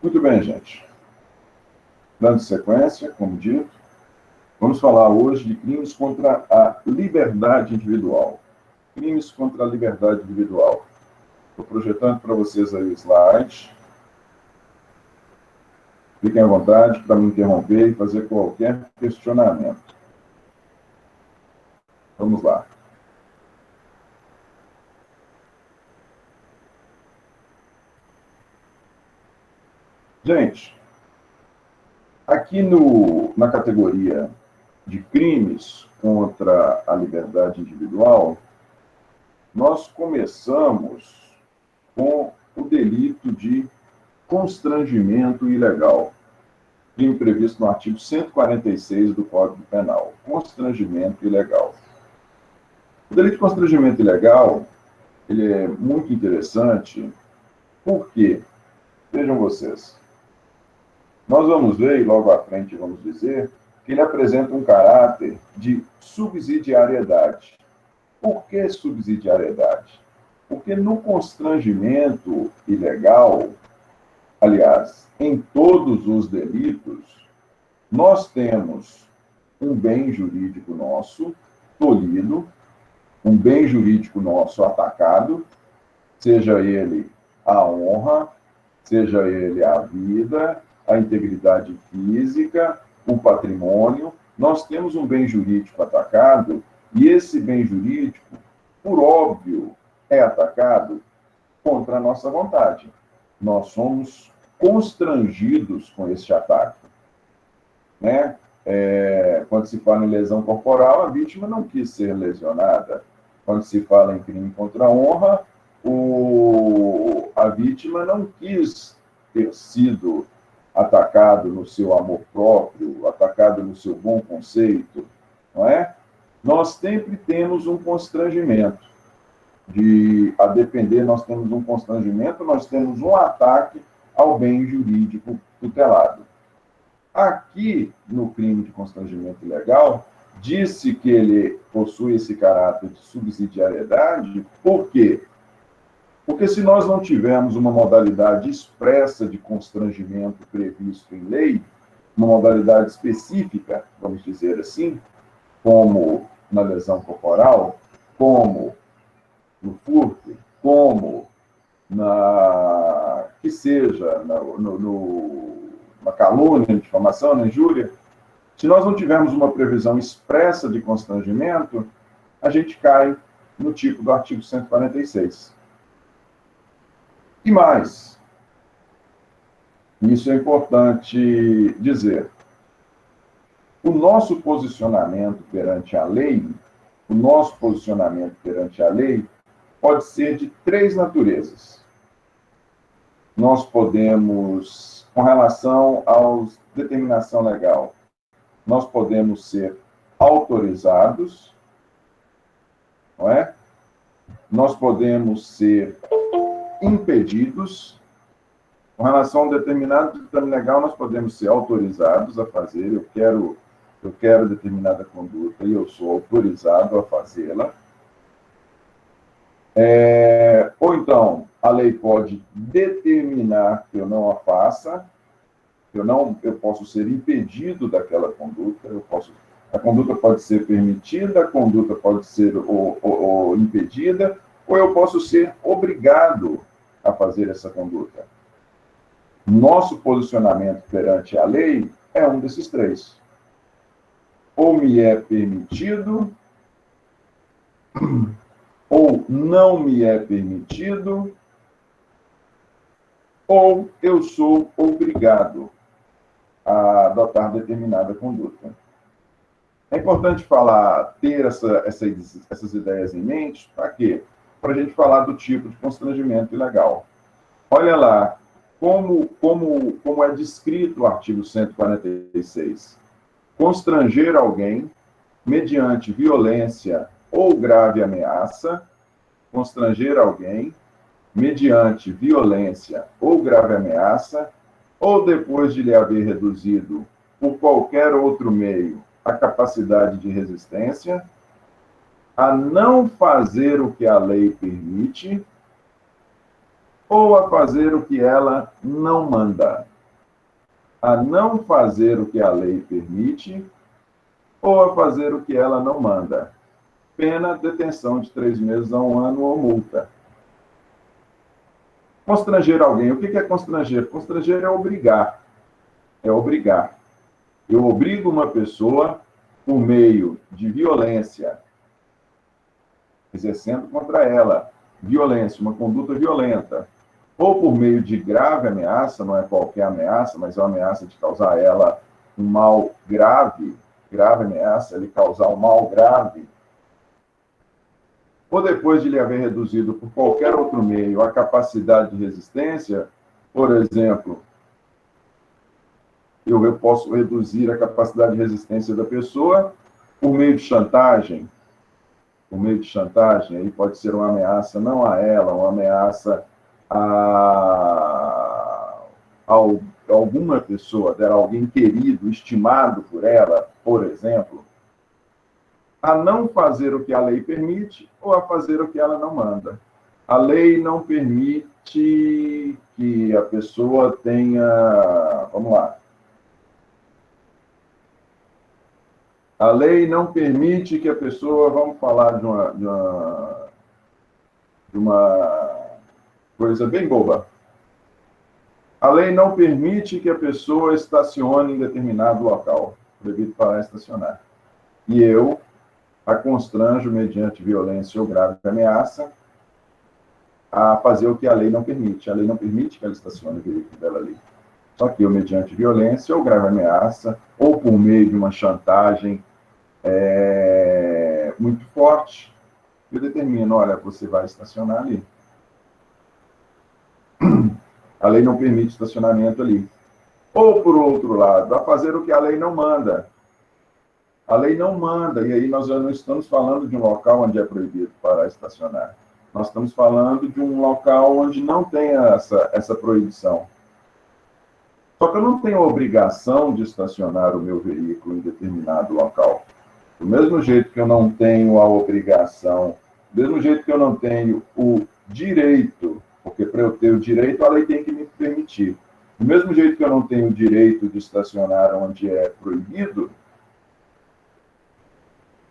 Muito bem, gente. Dando sequência, como dito, vamos falar hoje de crimes contra a liberdade individual. Crimes contra a liberdade individual. Estou projetando para vocês aí o slide. Fiquem à vontade para me interromper e fazer qualquer questionamento. Vamos lá. Gente, aqui na categoria de crimes contra a liberdade individual, nós começamos com o delito de constrangimento ilegal, crime previsto no artigo 146 do Código Penal. Constrangimento ilegal. O delito de constrangimento ilegal, ele é muito interessante, porque, vejam vocês, nós vamos ver, e logo à frente vamos dizer, que ele apresenta um caráter de subsidiariedade. Por que subsidiariedade? Porque no constrangimento ilegal, aliás, em todos os delitos, nós temos um bem jurídico nosso tolhido, um bem jurídico nosso atacado, seja ele a honra, seja ele a vida, a integridade física, o patrimônio. Nós temos um bem jurídico atacado e esse bem jurídico, por óbvio, é atacado contra a nossa vontade. Nós somos constrangidos com este ataque. Né? Quando se fala em lesão corporal, a vítima não quis ser lesionada. Quando se fala em crime contra a honra, a vítima não quis ter sido atacado no seu amor próprio, atacado no seu bom conceito, não é? Nós sempre temos um constrangimento. A depender, nós temos um constrangimento, nós temos um ataque ao bem jurídico tutelado. Aqui, no crime de constrangimento ilegal, disse que ele possui esse caráter de subsidiariedade, por quê? Porque se nós não tivermos uma modalidade expressa de constrangimento previsto em lei, uma modalidade específica, vamos dizer assim, como na lesão corporal, como no furto, como que seja na calúnia, na difamação, na injúria, se nós não tivermos uma previsão expressa de constrangimento, a gente cai no tipo do artigo 146. E mais, isso é importante dizer, o nosso posicionamento perante a lei, pode ser de três naturezas. Nós podemos, com relação à determinação legal, nós podemos ser autorizados, não é? Nós podemos ser impedidos. Com relação a um determinado ditame legal, nós podemos ser autorizados a fazer. Eu quero determinada conduta e eu sou autorizado a fazê-la. Ou então, a lei pode determinar que eu não a faça, eu posso ser impedido daquela conduta, a conduta pode ser permitida, a conduta pode ser impedida, ou eu posso ser obrigado a fazer essa conduta. Nosso posicionamento perante a lei é um desses três. Ou me é permitido, ou não me é permitido, ou eu sou obrigado a adotar determinada conduta. É importante ter essas ideias em mente, para quê? Para a gente falar do tipo de constrangimento ilegal. Olha lá como é descrito o artigo 146. Constranger alguém mediante violência ou grave ameaça, constranger alguém mediante violência ou grave ameaça, ou depois de lhe haver reduzido por qualquer outro meio a capacidade de resistência, a não fazer o que a lei permite, ou a fazer o que ela não manda. a não fazer o que a lei permite ou a fazer o que ela não manda. Pena, detenção de 3 meses a 1 ano ou multa. Constranger alguém. O que é constranger? Constranger é obrigar. É obrigar. Eu obrigo uma pessoa por meio de violência, exercendo contra ela violência, uma conduta violenta, ou por meio de grave ameaça, não é qualquer ameaça, mas é uma ameaça de causar a ela um mal grave, grave ameaça, ele causar um mal grave, ou depois de lhe haver reduzido por qualquer outro meio a capacidade de resistência, por exemplo, eu posso reduzir a capacidade de resistência da pessoa por meio de chantagem, aí pode ser uma ameaça não a ela, uma ameaça a alguma pessoa, dela, alguém querido, estimado por ela, por exemplo, a não fazer o que a lei permite ou a fazer o que ela não manda. A lei não permite que a pessoa tenha... Vamos lá. A lei não permite que a pessoa... Vamos falar de uma coisa bem boba. A lei não permite que a pessoa estacione em determinado local, proibido para estacionar. E eu a constranjo, mediante violência ou grave ameaça, a fazer o que a lei não permite. A lei não permite que ela estacione o veículo dela ali. Só que eu, mediante violência ou grave ameaça, ou por meio de uma chantagem muito forte, eu determino, olha, você vai estacionar ali. A lei não permite estacionamento ali. Ou, por outro lado, a fazer o que a lei não manda. A lei não manda, e aí nós já não estamos falando de um local onde é proibido parar estacionar. Nós estamos falando de um local onde não tem essa proibição. Só que eu não tenho a obrigação de estacionar o meu veículo em determinado local. Do mesmo jeito que eu não tenho a obrigação, do mesmo jeito que eu não tenho o direito, porque para eu ter o direito, a lei tem que me permitir. Do mesmo jeito que eu não tenho o direito de estacionar onde é proibido,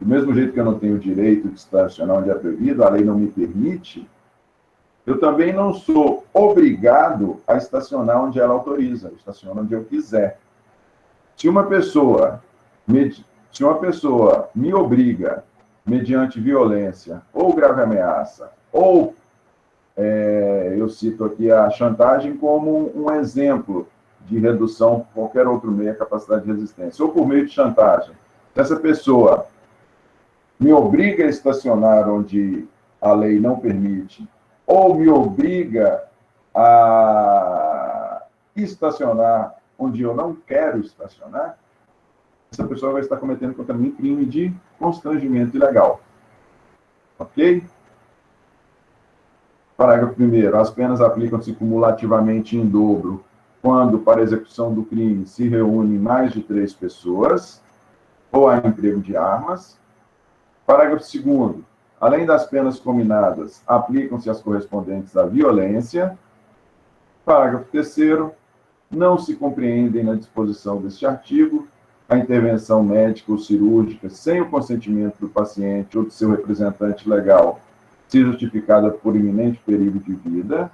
do mesmo jeito que eu não tenho o direito de estacionar onde é proibido, a lei não me permite, eu também não sou obrigado a estacionar onde ela autoriza, eu estaciono onde eu quiser. Se uma pessoa me obriga, mediante violência, ou grave ameaça, ou, eu cito aqui a chantagem como um exemplo de redução por qualquer outro meio à capacidade de resistência, ou por meio de chantagem. Se essa pessoa me obriga a estacionar onde a lei não permite, ou me obriga a estacionar onde eu não quero estacionar, essa pessoa vai estar cometendo contra mim crime de constrangimento ilegal. Ok? Parágrafo 1º. As penas aplicam-se cumulativamente em dobro quando, para execução do crime, se reúnem mais de 3 pessoas ou há emprego de armas. Parágrafo 2º. Além das penas cominadas, aplicam-se as correspondentes à violência. Parágrafo 3º. Não se compreendem na disposição deste artigo a intervenção médica ou cirúrgica sem o consentimento do paciente ou de seu representante legal, se justificada por iminente perigo de vida.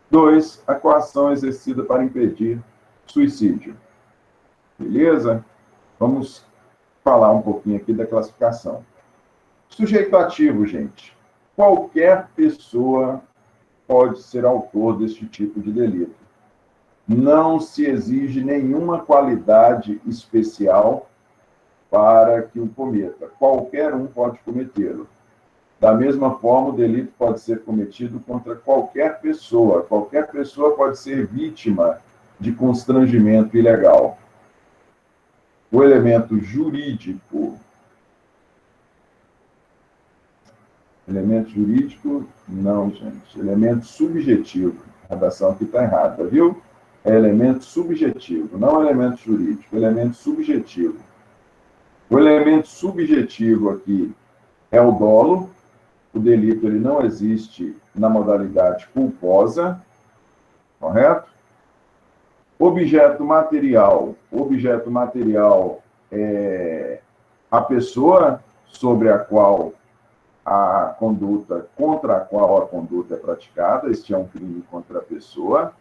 2. A coação exercida para impedir suicídio. Beleza? Vamos falar um pouquinho aqui da classificação. Sujeito ativo, gente. Qualquer pessoa pode ser autor deste tipo de delito. Não se exige nenhuma qualidade especial para que o cometa. Qualquer um pode cometê-lo. Da mesma forma, o delito pode ser cometido contra qualquer pessoa. Qualquer pessoa pode ser vítima de constrangimento ilegal. O elemento jurídico. Elemento jurídico, não, gente. Elemento subjetivo. A redação aqui está errada, viu? É elemento subjetivo, não elemento jurídico, elemento subjetivo. O elemento subjetivo aqui é o dolo. O delito ele não existe na modalidade culposa, correto? Objeto material. Objeto material é a pessoa sobre a qual a conduta, contra a qual a conduta é praticada. Este é um crime contra a pessoa.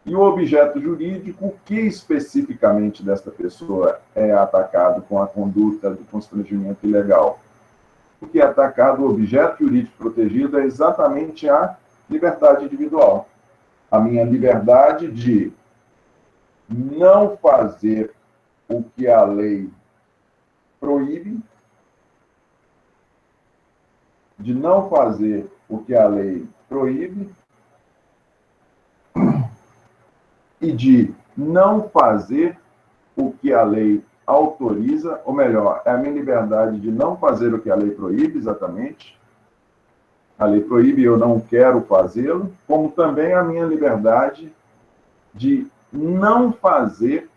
E o objeto jurídico, o que especificamente desta pessoa é atacado com a conduta de constrangimento ilegal? O que é atacado, o objeto jurídico protegido, é exatamente a liberdade individual. A minha liberdade de não fazer o que a lei proíbe, de não fazer o que a lei proíbe e de não fazer o que a lei autoriza, ou melhor, é a minha liberdade de não fazer o que a lei proíbe, exatamente. A lei proíbe e eu não quero fazê-lo, como também a minha liberdade de não fazer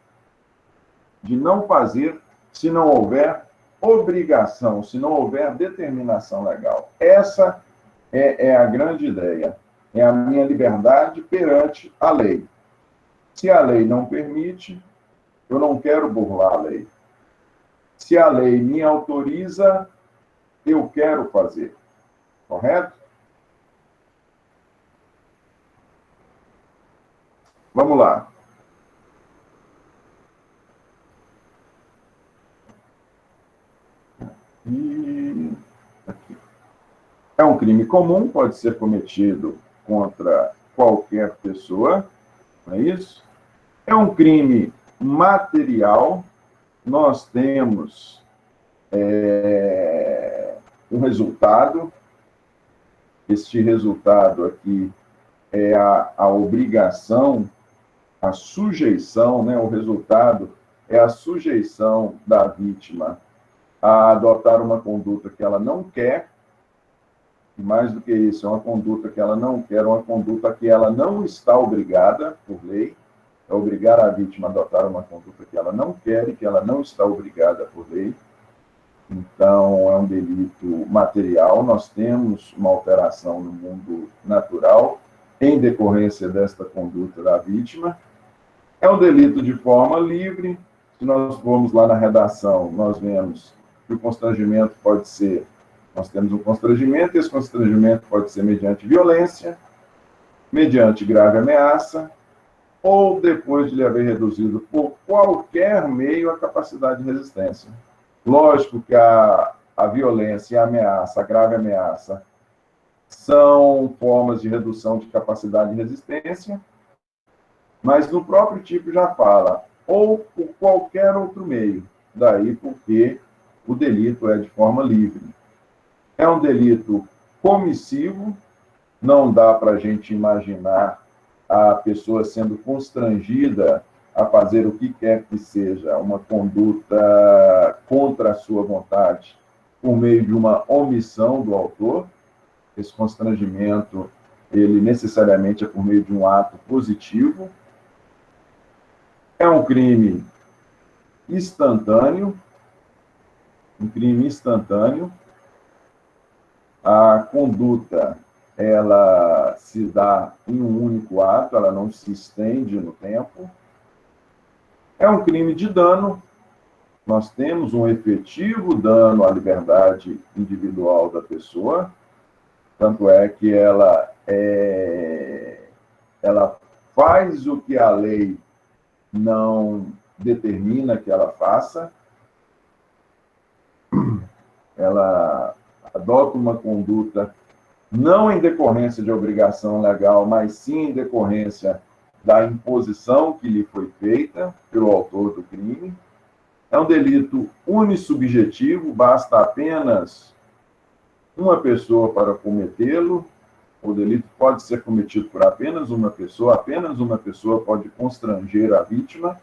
se não houver obrigação, se não houver determinação legal. Essa é a grande ideia. É a minha liberdade perante a lei. Se a lei não permite, eu não quero burlar a lei. Se a lei me autoriza, eu quero fazer. Correto? Vamos lá. E aqui. É um crime comum, pode ser cometido contra qualquer pessoa, não é isso? É um crime material. Nós temos um resultado. Este resultado aqui é a obrigação, a sujeição, né? O resultado é a sujeição da vítima a adotar uma conduta que ela não quer. E mais do que isso, é uma conduta que ela não quer, uma conduta que ela não está obrigada por lei. É obrigar a vítima a adotar uma conduta que ela não quer e que ela não está obrigada por lei. Então, é um delito material. Nós temos uma alteração no mundo natural em decorrência desta conduta da vítima. É um delito de forma livre. Se nós formos lá na redação, nós vemos que o constrangimento pode ser... Nós temos um constrangimento, e esse constrangimento pode ser mediante violência, mediante grave ameaça, ou depois de lhe haver reduzido por qualquer meio a capacidade de resistência. Lógico que a violência e a ameaça, a grave ameaça, são formas de redução de capacidade de resistência, mas no próprio tipo já fala, ou por qualquer outro meio. Daí porque o delito é de forma livre. É um delito comissivo, não dá para a gente imaginar a pessoa sendo constrangida a fazer o que quer que seja, uma conduta contra a sua vontade, por meio de uma omissão do autor. Esse constrangimento, ele necessariamente é por meio de um ato positivo. É um crime instantâneo, A conduta, ela se dá em um único ato, ela não se estende no tempo. É um crime de dano. Nós temos um efetivo dano à liberdade individual da pessoa, tanto é que ela faz o que a lei não determina que ela faça. Ela adota uma conduta não em decorrência de obrigação legal, mas sim em decorrência da imposição que lhe foi feita pelo autor do crime. É um delito unissubjetivo, basta apenas uma pessoa para cometê-lo. O delito pode ser cometido por apenas uma pessoa pode constranger a vítima.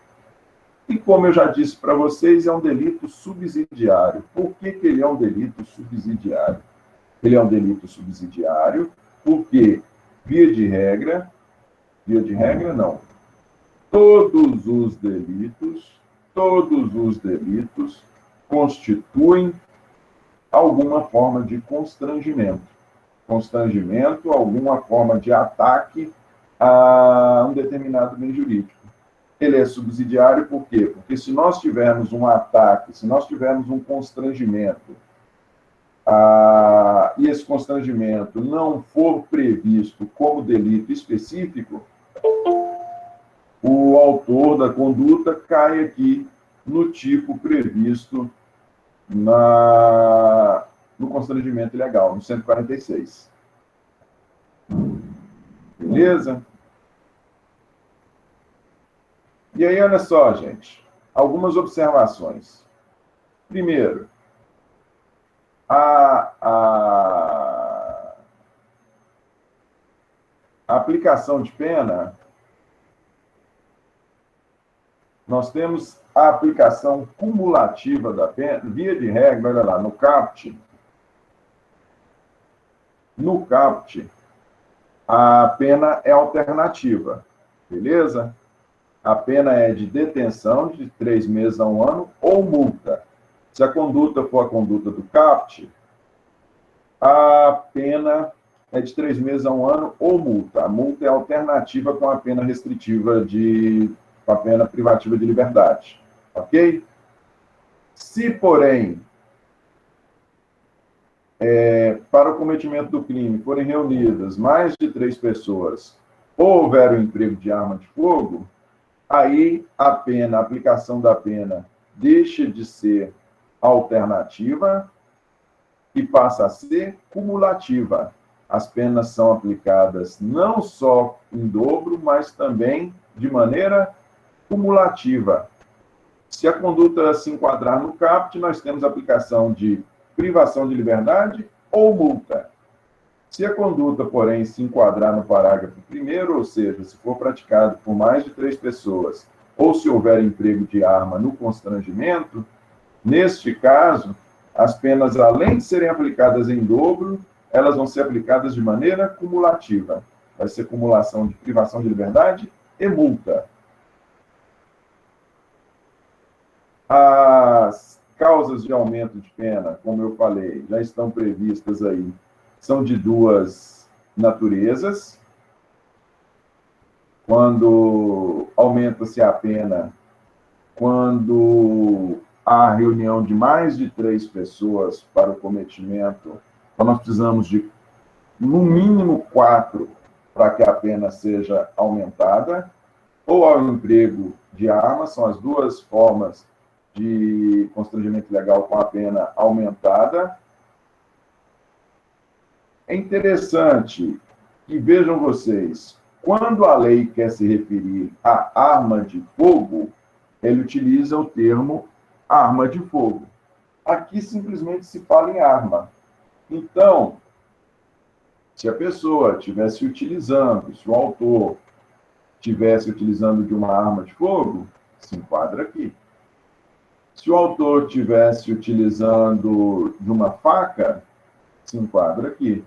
E como eu já disse para vocês, é um delito subsidiário. Por que ele é um delito subsidiário? Ele é um delito subsidiário porque, via de regra não, todos os delitos constituem alguma forma de constrangimento, alguma forma de ataque a um determinado bem jurídico. ele é subsidiário por quê? Porque se nós tivermos um ataque, se nós tivermos um constrangimento, e esse constrangimento não for previsto como delito específico, o autor da conduta cai aqui no tipo previsto no constrangimento ilegal, no 146. Beleza? E aí, olha só, gente, algumas observações. Primeiro, a aplicação de pena, nós temos a aplicação cumulativa da pena, via de regra, olha lá, no CAPT, a pena é alternativa, beleza? A pena é de detenção de 3 meses a 1 ano ou multa. Se a conduta for a conduta do CAPT, a pena é de 3 meses a 1 ano ou multa. A multa é alternativa com a pena restritiva com a pena privativa de liberdade. Ok? Se, porém, para o cometimento do crime forem reunidas mais de 3 pessoas ou houver o emprego de arma de fogo, aí a aplicação da pena deixa de ser alternativa e passa a ser cumulativa. As penas são aplicadas não só em dobro, mas também de maneira cumulativa. Se a conduta se enquadrar no CAPT, nós temos aplicação de privação de liberdade ou multa. Se a conduta, porém, se enquadrar no parágrafo 1º, ou seja, se for praticado por mais de 3 pessoas, ou se houver emprego de arma no constrangimento, neste caso, as penas, além de serem aplicadas em dobro, elas vão ser aplicadas de maneira cumulativa. Vai ser cumulação de privação de liberdade e multa. As causas de aumento de pena, como eu falei, já estão previstas aí, são de 2 naturezas. Quando aumenta-se a pena, quando há reunião de mais de 3 pessoas para o cometimento, então nós precisamos de, no mínimo, 4 para que a pena seja aumentada, ou ao emprego de arma, são as 2 formas de constrangimento ilegal com a pena aumentada. É interessante que vejam vocês, quando a lei quer se referir à arma de fogo, ele utiliza o termo arma de fogo. Aqui simplesmente se fala em arma. Então, se a pessoa estivesse utilizando, se o autor estivesse utilizando de uma arma de fogo, se enquadra aqui. Se o autor estivesse utilizando de uma faca, se enquadra aqui.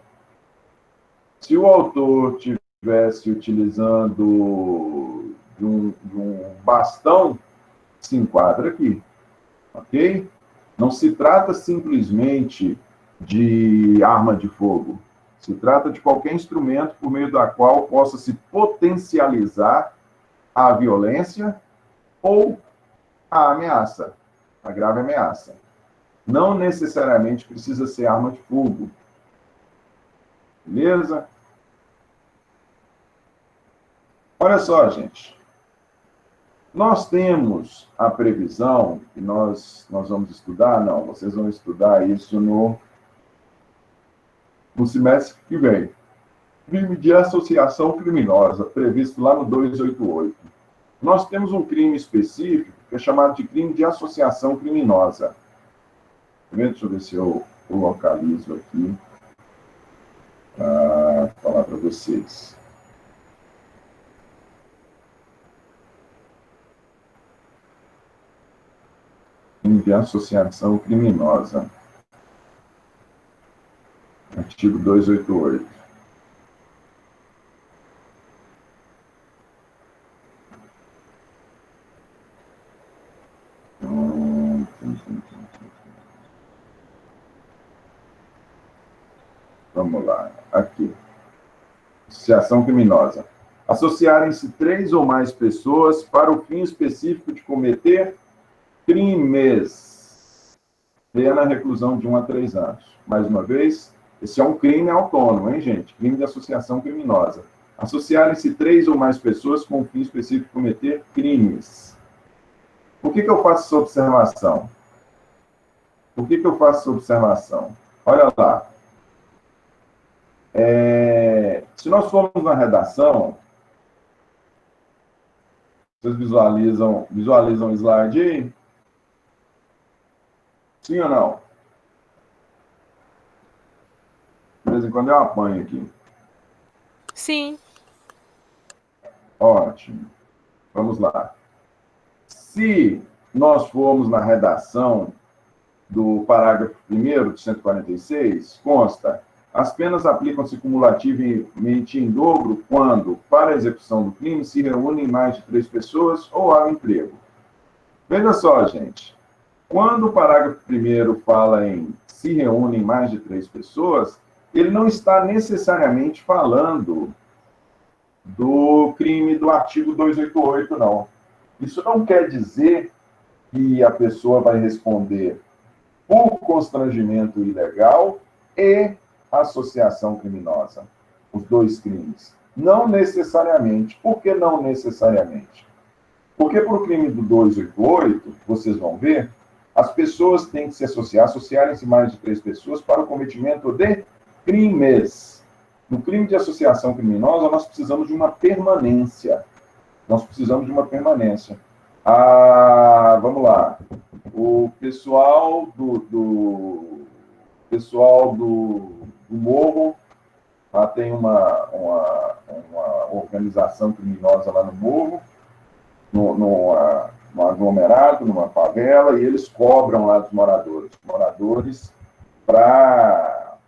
Se o autor estivesse utilizando de um bastão, se enquadra aqui. Ok? Não se trata simplesmente de arma de fogo. Se trata de qualquer instrumento por meio da qual possa se potencializar a violência ou a ameaça, a grave ameaça. Não necessariamente precisa ser arma de fogo. Beleza? Olha só, gente. Nós temos a previsão, que nós vamos estudar, não, vocês vão estudar isso no semestre que vem. Crime de associação criminosa, previsto lá no 288. Nós temos um crime específico, que é chamado de crime de associação criminosa. Deixa eu ver se eu localizo aqui para falar para vocês. Crime de associação criminosa. Artigo 288. Vamos lá, aqui. Associação criminosa. Associarem-se 3 ou mais pessoas para o fim específico de cometer crimes. Pena reclusão de 1 a 3 anos. Mais uma vez, esse é um crime autônomo, hein, gente? Crime de associação criminosa. Associarem-se 3 ou mais pessoas com o fim específico de cometer crimes. Por que eu faço essa observação? Por que eu faço essa observação? Olha lá. Se nós formos na redação, vocês visualizam o slide aí? Sim ou não? De vez em quando eu apanho aqui. Sim. Ótimo. Vamos lá. Se nós formos na redação do parágrafo 1º de 146, consta: as penas aplicam-se cumulativamente em dobro quando, para a execução do crime, se reúnem mais de 3 pessoas ou há um emprego. Veja só, gente. Quando o parágrafo 1º fala em se reúnem mais de 3 pessoas, ele não está necessariamente falando do crime do artigo 288, não. Isso não quer dizer que a pessoa vai responder por constrangimento ilegal e associação criminosa. Os 2 crimes. Não necessariamente. Por que não necessariamente? Porque para o crime do 288, vocês vão ver, as pessoas têm que se associarem-se mais de 3 pessoas para o cometimento de crimes. No crime de associação criminosa, nós precisamos de uma permanência. Vamos lá. O pessoal do morro, lá tem uma organização criminosa lá no morro, no aglomerado, numa favela, e eles cobram lá dos moradores para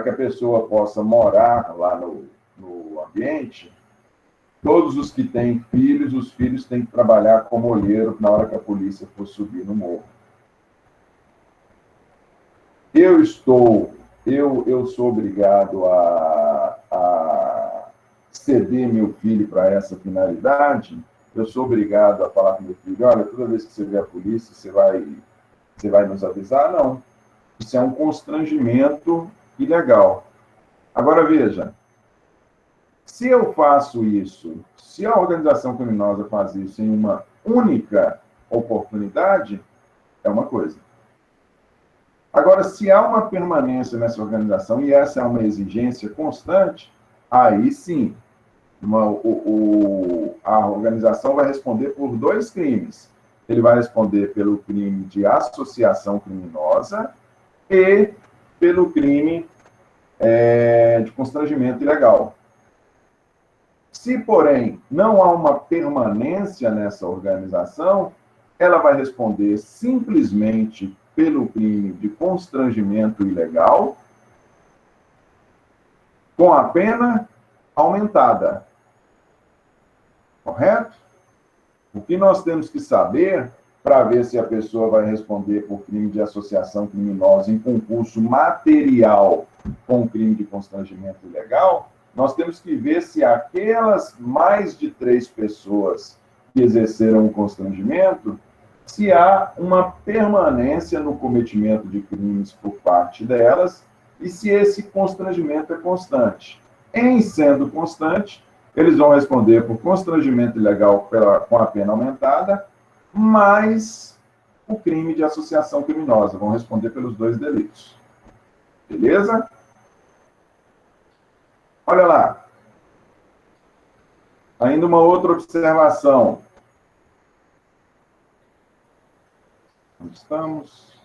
que a pessoa possa morar lá no ambiente. Todos os que têm filhos, os filhos têm que trabalhar como olheiro na hora que a polícia for subir no morro. Eu sou obrigado a ceder meu filho para essa finalidade. Eu sou obrigado a falar com meu filho: olha, toda vez que você vê a polícia, você vai nos avisar? Não. Isso é um constrangimento ilegal. Agora, veja, se eu faço isso, se a organização criminosa faz isso em uma única oportunidade, é uma coisa. Agora, se há uma permanência nessa organização, e essa é uma exigência constante, aí sim, a organização vai responder por 2 crimes. Ele vai responder pelo crime de associação criminosa e pelo crime de constrangimento ilegal. Se, porém, não há uma permanência nessa organização, ela vai responder simplesmente pelo crime de constrangimento ilegal, com a pena aumentada. Correto? O que nós temos que saber para ver se a pessoa vai responder por crime de associação criminosa em concurso material com crime de constrangimento ilegal, nós temos que ver se aquelas mais de 3 pessoas que exerceram o constrangimento, se há uma permanência no cometimento de crimes por parte delas e se esse constrangimento é constante. Em sendo constante, eles vão responder por constrangimento ilegal com a pena aumentada, mais o crime de associação criminosa. Vão responder pelos 2 delitos. Beleza? Olha lá. Ainda uma outra observação. Onde estamos?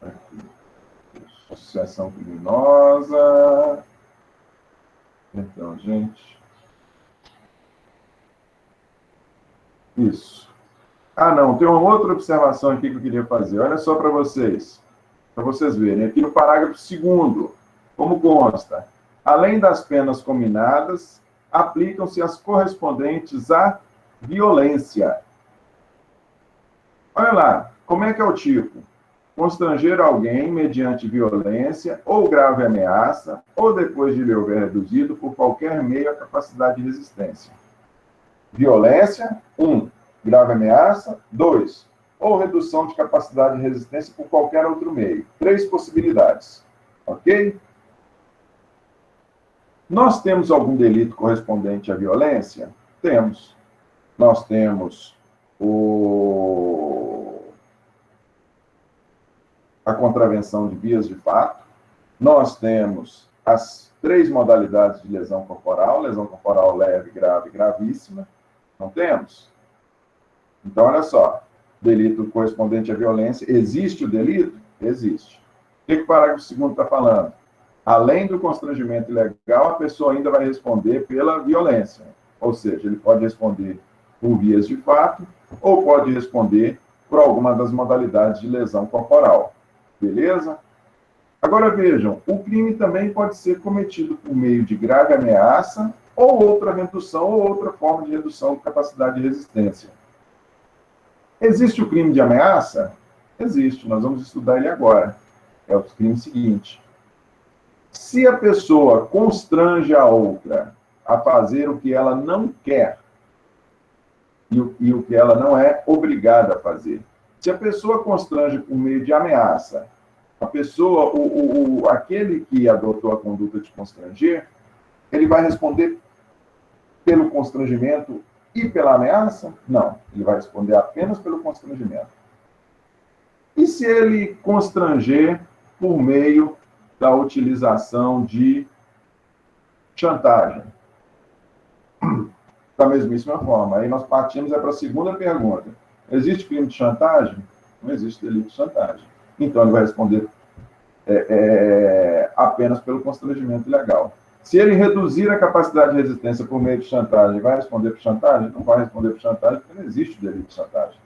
Aqui. Associação criminosa. Então, gente. Isso. Não, tem uma outra observação aqui que eu queria fazer. Olha só para vocês verem. Aqui no parágrafo 2º, como consta: além das penas cominadas, aplicam-se as correspondentes à violência. Olha lá, como é que é o tipo? constranger alguém mediante violência ou grave ameaça, ou depois de lhe houver reduzido por qualquer meio a capacidade de resistência. Violência, 1. Grave ameaça, 2. Ou redução de capacidade de resistência por qualquer outro meio. 3 possibilidades. Ok? Nós temos algum delito correspondente à violência? Temos. Nós temos a contravenção de vias de fato, nós temos as 3 modalidades de lesão corporal leve, grave e gravíssima, não temos? Então, olha só, delito correspondente à violência, existe o delito? Existe. O que o parágrafo 2º está falando? Além do constrangimento ilegal, a pessoa ainda vai responder pela violência, ou seja, ele pode responder por vias de fato, ou pode responder por alguma das modalidades de lesão corporal. Beleza? Agora vejam, o crime também pode ser cometido por meio de grave ameaça ou outra redução ou outra forma de redução de capacidade de resistência. Existe o crime de ameaça? Existe, nós vamos estudar ele agora. É o crime seguinte. Se a pessoa constrange a outra a fazer o que ela não quer e o que ela não é obrigada a fazer, se a pessoa constrange por meio de ameaça, a pessoa, aquele que adotou a conduta de constranger, ele vai responder pelo constrangimento e pela ameaça? Não, ele vai responder apenas pelo constrangimento. E se ele constranger por meio da utilização de chantagem? Da mesmíssima forma. Aí nós partimos para a segunda pergunta. Existe crime de chantagem? Não existe delito de chantagem. Então, ele vai responder apenas pelo constrangimento ilegal. Se ele reduzir a capacidade de resistência por meio de chantagem, vai responder por chantagem? Não vai responder por chantagem, porque não existe delito de chantagem.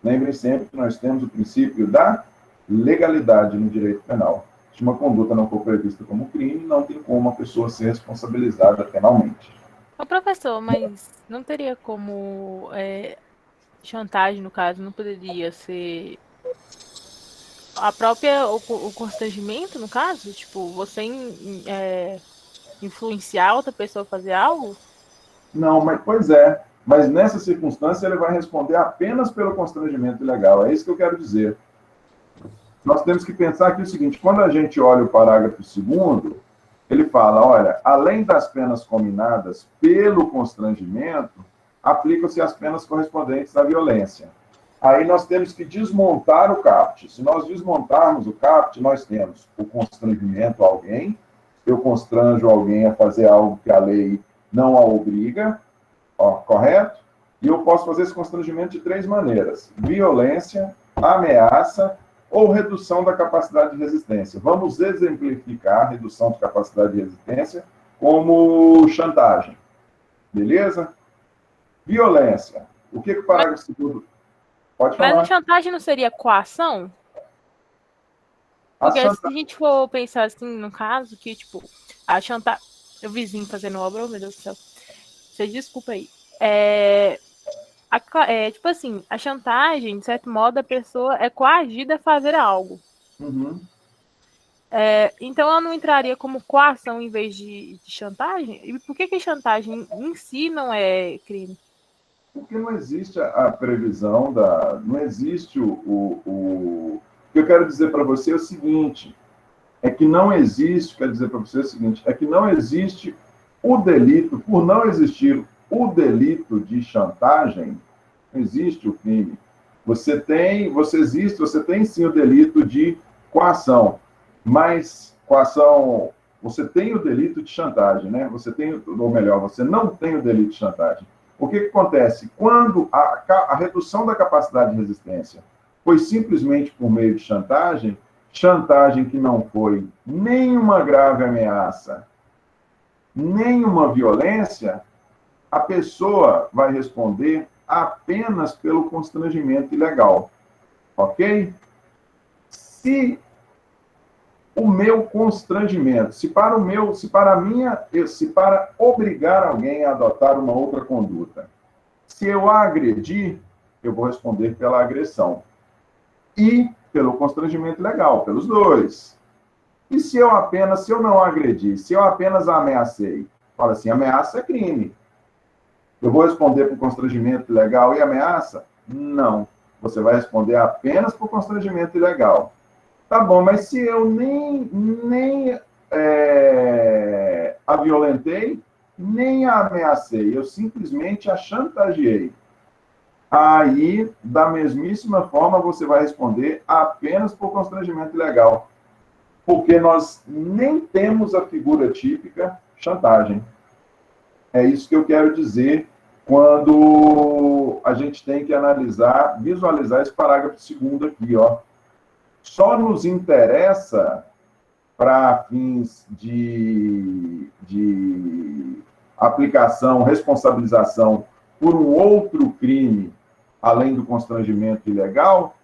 Lembrem sempre que nós temos o princípio da legalidade no direito penal. Se uma conduta não for prevista como crime, não tem como uma pessoa ser responsabilizada penalmente. Ô, professor, mas não teria como chantagem, no caso, não poderia ser a própria, o constrangimento, no caso? Tipo, você influenciar outra pessoa a fazer algo? Não, mas pois é. Mas nessa circunstância ele vai responder apenas pelo constrangimento ilegal. É isso que eu quero dizer. Nós temos que pensar aqui o seguinte, quando a gente olha o parágrafo 2º, ele fala, olha, além das penas cominadas pelo constrangimento, aplicam-se as penas correspondentes à violência. Aí nós temos que desmontar o caput. Se nós desmontarmos o caput, nós temos o constrangimento a alguém, eu constranjo alguém a fazer algo que a lei não a obriga, correto? E eu posso fazer esse constrangimento de 3 maneiras: violência, ameaça ou redução da capacidade de resistência. Vamos exemplificar a redução de capacidade de resistência como chantagem. Beleza? Violência. O que o parágrafo 2º pode falar? Mas a chantagem não seria coação? Porque se a gente for pensar assim, no caso, que, tipo, a chantagem... O vizinho fazendo obra, oh, meu Deus do céu. Você desculpa aí. Tipo assim, a chantagem, de certo modo, a pessoa é coagida a fazer algo. Uhum. Então, ela não entraria como coação em vez de chantagem? E por que chantagem em si não é crime? Porque não existe a previsão não existe o que eu quero dizer para você é o seguinte, é que não existe o delito, por não existir o delito de chantagem, não existe o crime. Você tem sim o delito de coação, mas coação, você tem o delito de chantagem, né? Ou melhor, você não tem o delito de chantagem. O que acontece? Quando a redução da capacidade de resistência foi simplesmente por meio de chantagem que não foi nenhuma grave ameaça, nenhuma violência, a pessoa vai responder apenas pelo constrangimento ilegal. Ok? Se o meu constrangimento, se para obrigar alguém a adotar uma outra conduta, se eu a agredir, eu vou responder pela agressão. e pelo constrangimento legal, pelos dois. E se eu não agredi, se eu apenas ameacei? Fala assim, ameaça é crime. Eu vou responder por constrangimento ilegal e ameaça? Não. Você vai responder apenas por constrangimento ilegal. Tá bom, mas se eu nem a violentei, nem a ameacei, eu simplesmente a chantageei. Aí, da mesmíssima forma, você vai responder apenas por constrangimento ilegal. Porque nós nem temos a figura típica chantagem. É isso que eu quero dizer quando a gente tem que analisar, visualizar esse parágrafo 2º aqui, ó. Só nos interessa, para fins de aplicação, responsabilização por um outro crime, além do constrangimento ilegal,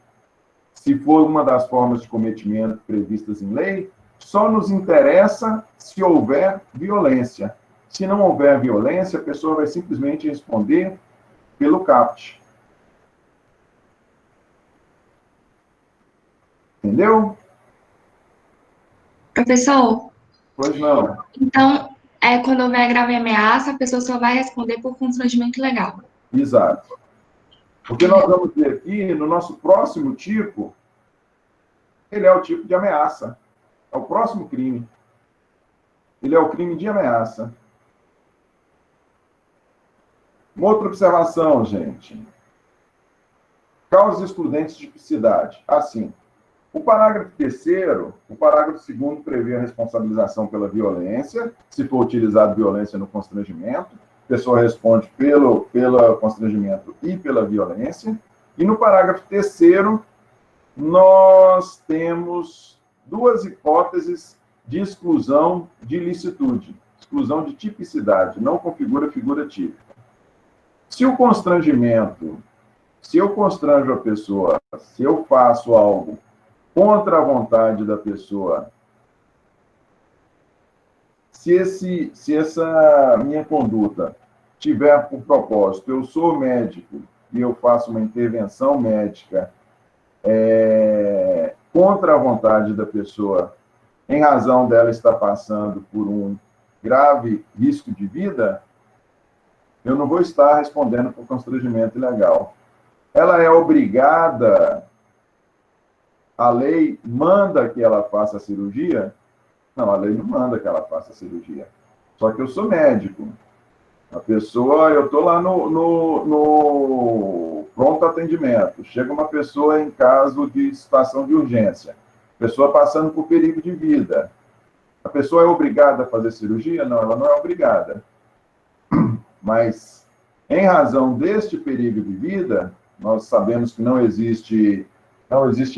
se for uma das formas de cometimento previstas em lei, só nos interessa se houver violência. Se não houver violência, a pessoa vai simplesmente responder pelo CAPT. Entendeu? Professor, Pois não. então, quando houver grave ameaça, a pessoa só vai responder por constrangimento ilegal. Exato. Porque nós vamos ver aqui, no nosso próximo tipo, ele é o tipo de ameaça. É o próximo crime. Ele é o crime de ameaça. Uma outra observação, gente. Causas excludentes de tipicidade. Assim, o parágrafo 3º, o parágrafo 2º prevê a responsabilização pela violência, se for utilizado violência no constrangimento, a pessoa responde pelo constrangimento e pela violência. E no parágrafo 3º, nós temos duas hipóteses de exclusão de ilicitude, exclusão de tipicidade, não configura figura típica. Se o constrangimento, se eu constranjo a pessoa, se eu faço algo contra a vontade da pessoa, se essa minha conduta tiver por propósito, eu sou médico e eu faço uma intervenção médica contra a vontade da pessoa, em razão dela estar passando por um grave risco de vida, eu não vou estar respondendo por constrangimento ilegal. Ela é obrigada, a lei manda que ela faça a cirurgia? Não, a lei não manda que ela faça a cirurgia. Só que eu sou médico. A pessoa, eu estou lá no pronto atendimento. Chega uma pessoa em caso de situação de urgência. Pessoa passando por perigo de vida. A pessoa é obrigada a fazer cirurgia? Não, ela não é obrigada. Mas, em razão deste perigo de vida, nós sabemos que não existe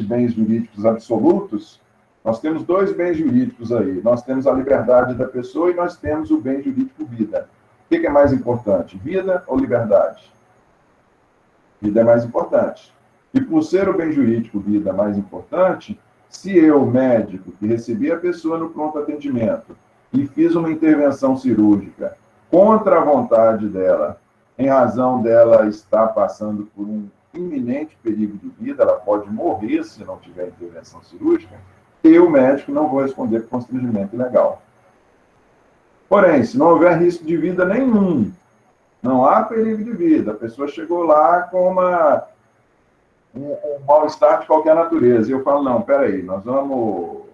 bens jurídicos absolutos. Nós temos dois bens jurídicos aí. Nós temos a liberdade da pessoa e nós temos o bem jurídico vida. O que é mais importante, vida ou liberdade? Vida é mais importante. E por ser o bem jurídico vida mais importante, se eu, médico, que recebi a pessoa no pronto atendimento e fiz uma intervenção cirúrgica contra a vontade dela, em razão dela estar passando por um iminente perigo de vida, ela pode morrer se não tiver intervenção cirúrgica, eu, médico, não vou responder por constrangimento ilegal. Porém, se não houver risco de vida nenhum, não há perigo de vida, a pessoa chegou lá com um mal-estar de qualquer natureza, e eu falo, não, peraí, nós vamos...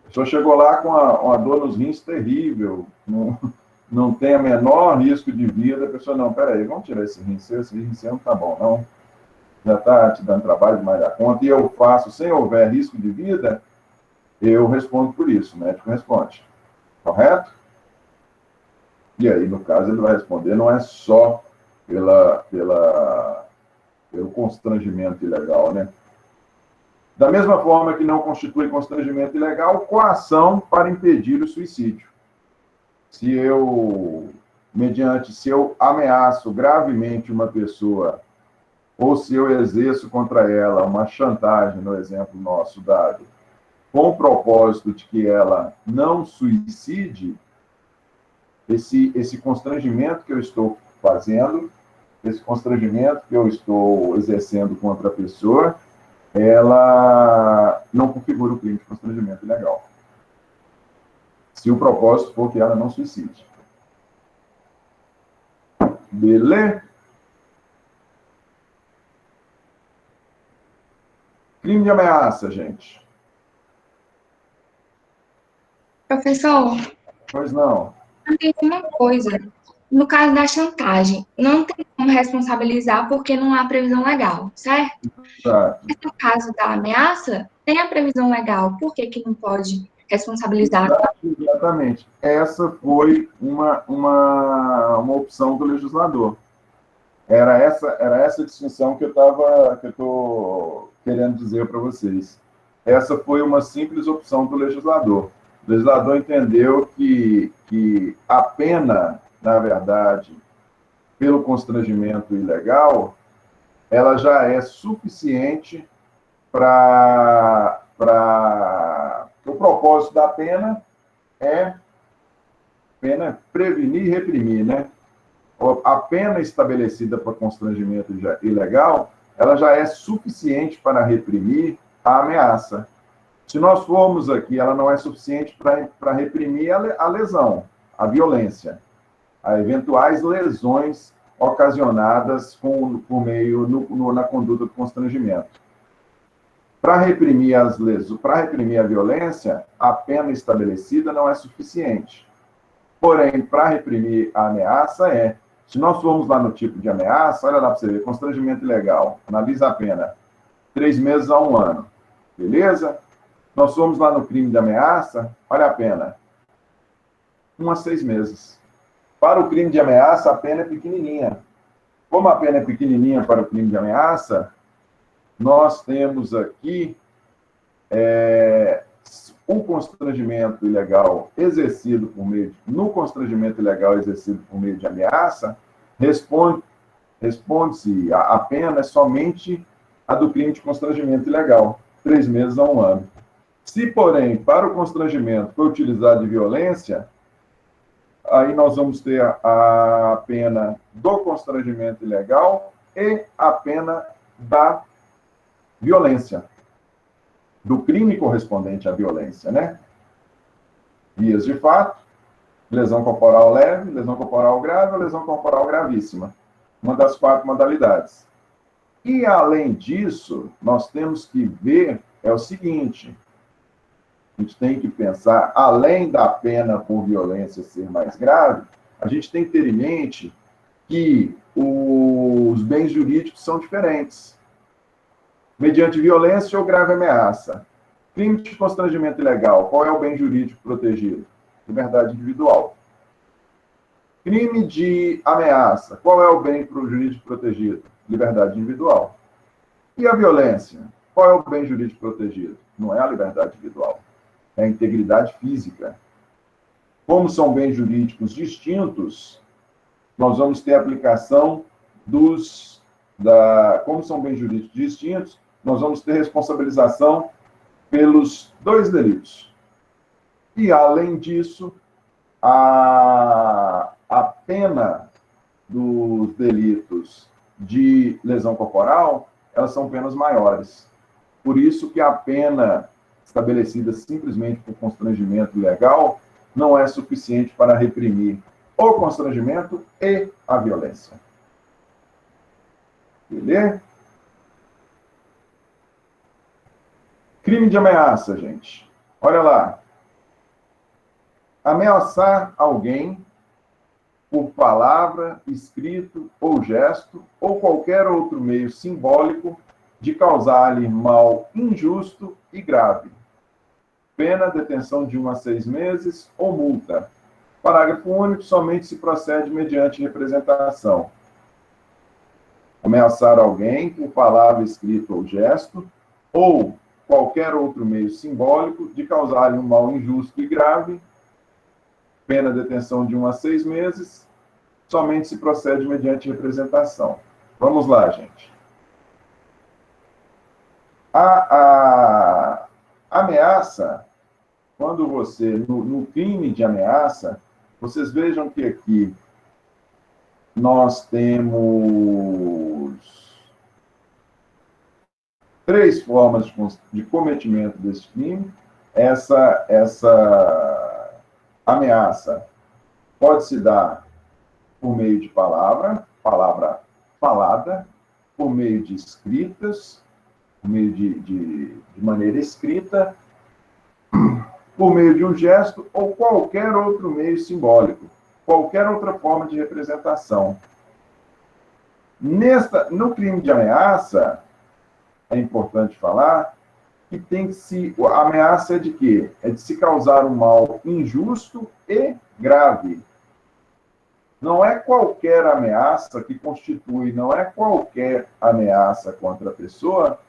A pessoa chegou lá com uma dor nos rins terrível, não tem a menor risco de vida, a pessoa, não, peraí, vamos tirar esse rim seu não tá bom, não. Já está te dando trabalho demais da conta, e eu faço, sem houver risco de vida, eu respondo por isso, o médico responde. Correto? E aí, no caso, ele vai responder, não é só pelo constrangimento ilegal, né? Da mesma forma que não constitui constrangimento ilegal, coação para impedir o suicídio. Se eu ameaço gravemente uma pessoa, ou se eu exerço contra ela uma chantagem, no exemplo nosso dado, com o propósito de que ela não suicide, esse constrangimento que eu estou fazendo, esse constrangimento que eu estou exercendo contra a pessoa, ela não configura o crime de constrangimento ilegal. Se o propósito for que ela não suicide. Beleza? Crime de ameaça, gente. Professor, Pois não. tem uma coisa. No caso da chantagem, não tem como responsabilizar porque não há previsão legal, certo? Tá. Mas no caso da ameaça, tem a previsão legal. Por que que não pode responsabilizar? Exatamente. Essa foi uma opção do legislador. Era essa a distinção que eu estou querendo dizer para vocês. Essa foi uma simples opção do legislador. O legislador entendeu que a pena, na verdade, pelo constrangimento ilegal, ela já é suficiente para o propósito da pena é prevenir e reprimir, né? A pena estabelecida para constrangimento ilegal, ela já é suficiente para reprimir a ameaça. Se nós formos aqui, ela não é suficiente para reprimir a lesão, a violência, a eventuais lesões ocasionadas por meio na conduta do constrangimento. Para reprimir a violência, a pena estabelecida não é suficiente. Porém, para reprimir a ameaça se nós formos lá no tipo de ameaça, olha lá para você ver, constrangimento ilegal, analisa a pena, 3 meses a 1 ano, beleza? Nós formos lá no crime de ameaça, olha a pena, 1 a 6 meses. Para o crime de ameaça, a pena é pequenininha. Como a pena é pequenininha para o crime de ameaça, nós temos aqui o constrangimento ilegal exercido por meio no constrangimento ilegal exercido por meio de ameaça, responde-se a pena é somente a do crime de constrangimento ilegal, 3 meses a 1 ano. Se, porém, para o constrangimento for utilizado de violência, aí nós vamos ter a pena do constrangimento ilegal e a pena da violência, do crime correspondente à violência, né? Vias de fato, lesão corporal leve, lesão corporal grave ou lesão corporal gravíssima. Uma das 4 modalidades. E, além disso, nós temos que ver, o seguinte, a gente tem que pensar, além da pena por violência ser mais grave, a gente tem que ter em mente que os bens jurídicos são diferentes. Mediante violência ou grave ameaça. Crime de constrangimento ilegal, qual é o bem jurídico protegido? Liberdade individual. Crime de ameaça, qual é o bem jurídico protegido? Liberdade individual. E a violência, qual é o bem jurídico protegido? Não é a liberdade individual, é a integridade física. Como são bens jurídicos distintos, nós vamos ter aplicação como são bens jurídicos distintos, nós vamos ter responsabilização pelos 2 delitos. E, além disso, a pena dos delitos de lesão corporal, elas são penas maiores. Por isso que a pena estabelecida simplesmente por constrangimento ilegal não é suficiente para reprimir o constrangimento e a violência. Beleza? Crime de ameaça, gente. Olha lá. Ameaçar alguém por palavra, escrito ou gesto, ou qualquer outro meio simbólico de causar-lhe mal injusto e grave. Pena, detenção de 1 a 6 meses ou multa. Parágrafo único, somente se procede mediante representação. Ameaçar alguém por palavra, escrito ou gesto, ou qualquer outro meio simbólico de causar-lhe um mal injusto e grave, pena detenção de 1 a 6 meses, somente se procede mediante representação. Vamos lá, gente. A ameaça, quando você, no crime de ameaça, vocês vejam que aqui nós temos 3 formas de cometimento desse crime. Essa ameaça pode se dar por meio de palavra falada, por meio de escritas, por meio de maneira escrita, por meio de um gesto ou qualquer outro meio simbólico, qualquer outra forma de representação. No crime de ameaça, é importante falar que a ameaça é de quê? É de se causar um mal injusto e grave. Não é qualquer ameaça que constitui, não é qualquer ameaça contra a pessoa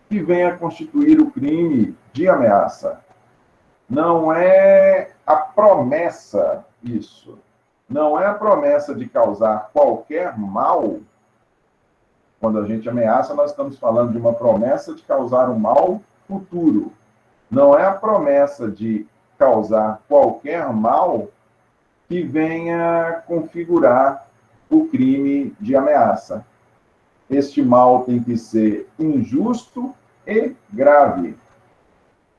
que venha constituir o crime de ameaça. Não é a promessa isso. Não é a promessa de causar qualquer mal. Quando a gente ameaça, nós estamos falando de uma promessa de causar um mal futuro. Não é a promessa de causar qualquer mal que venha configurar o crime de ameaça. Este mal tem que ser injusto e grave.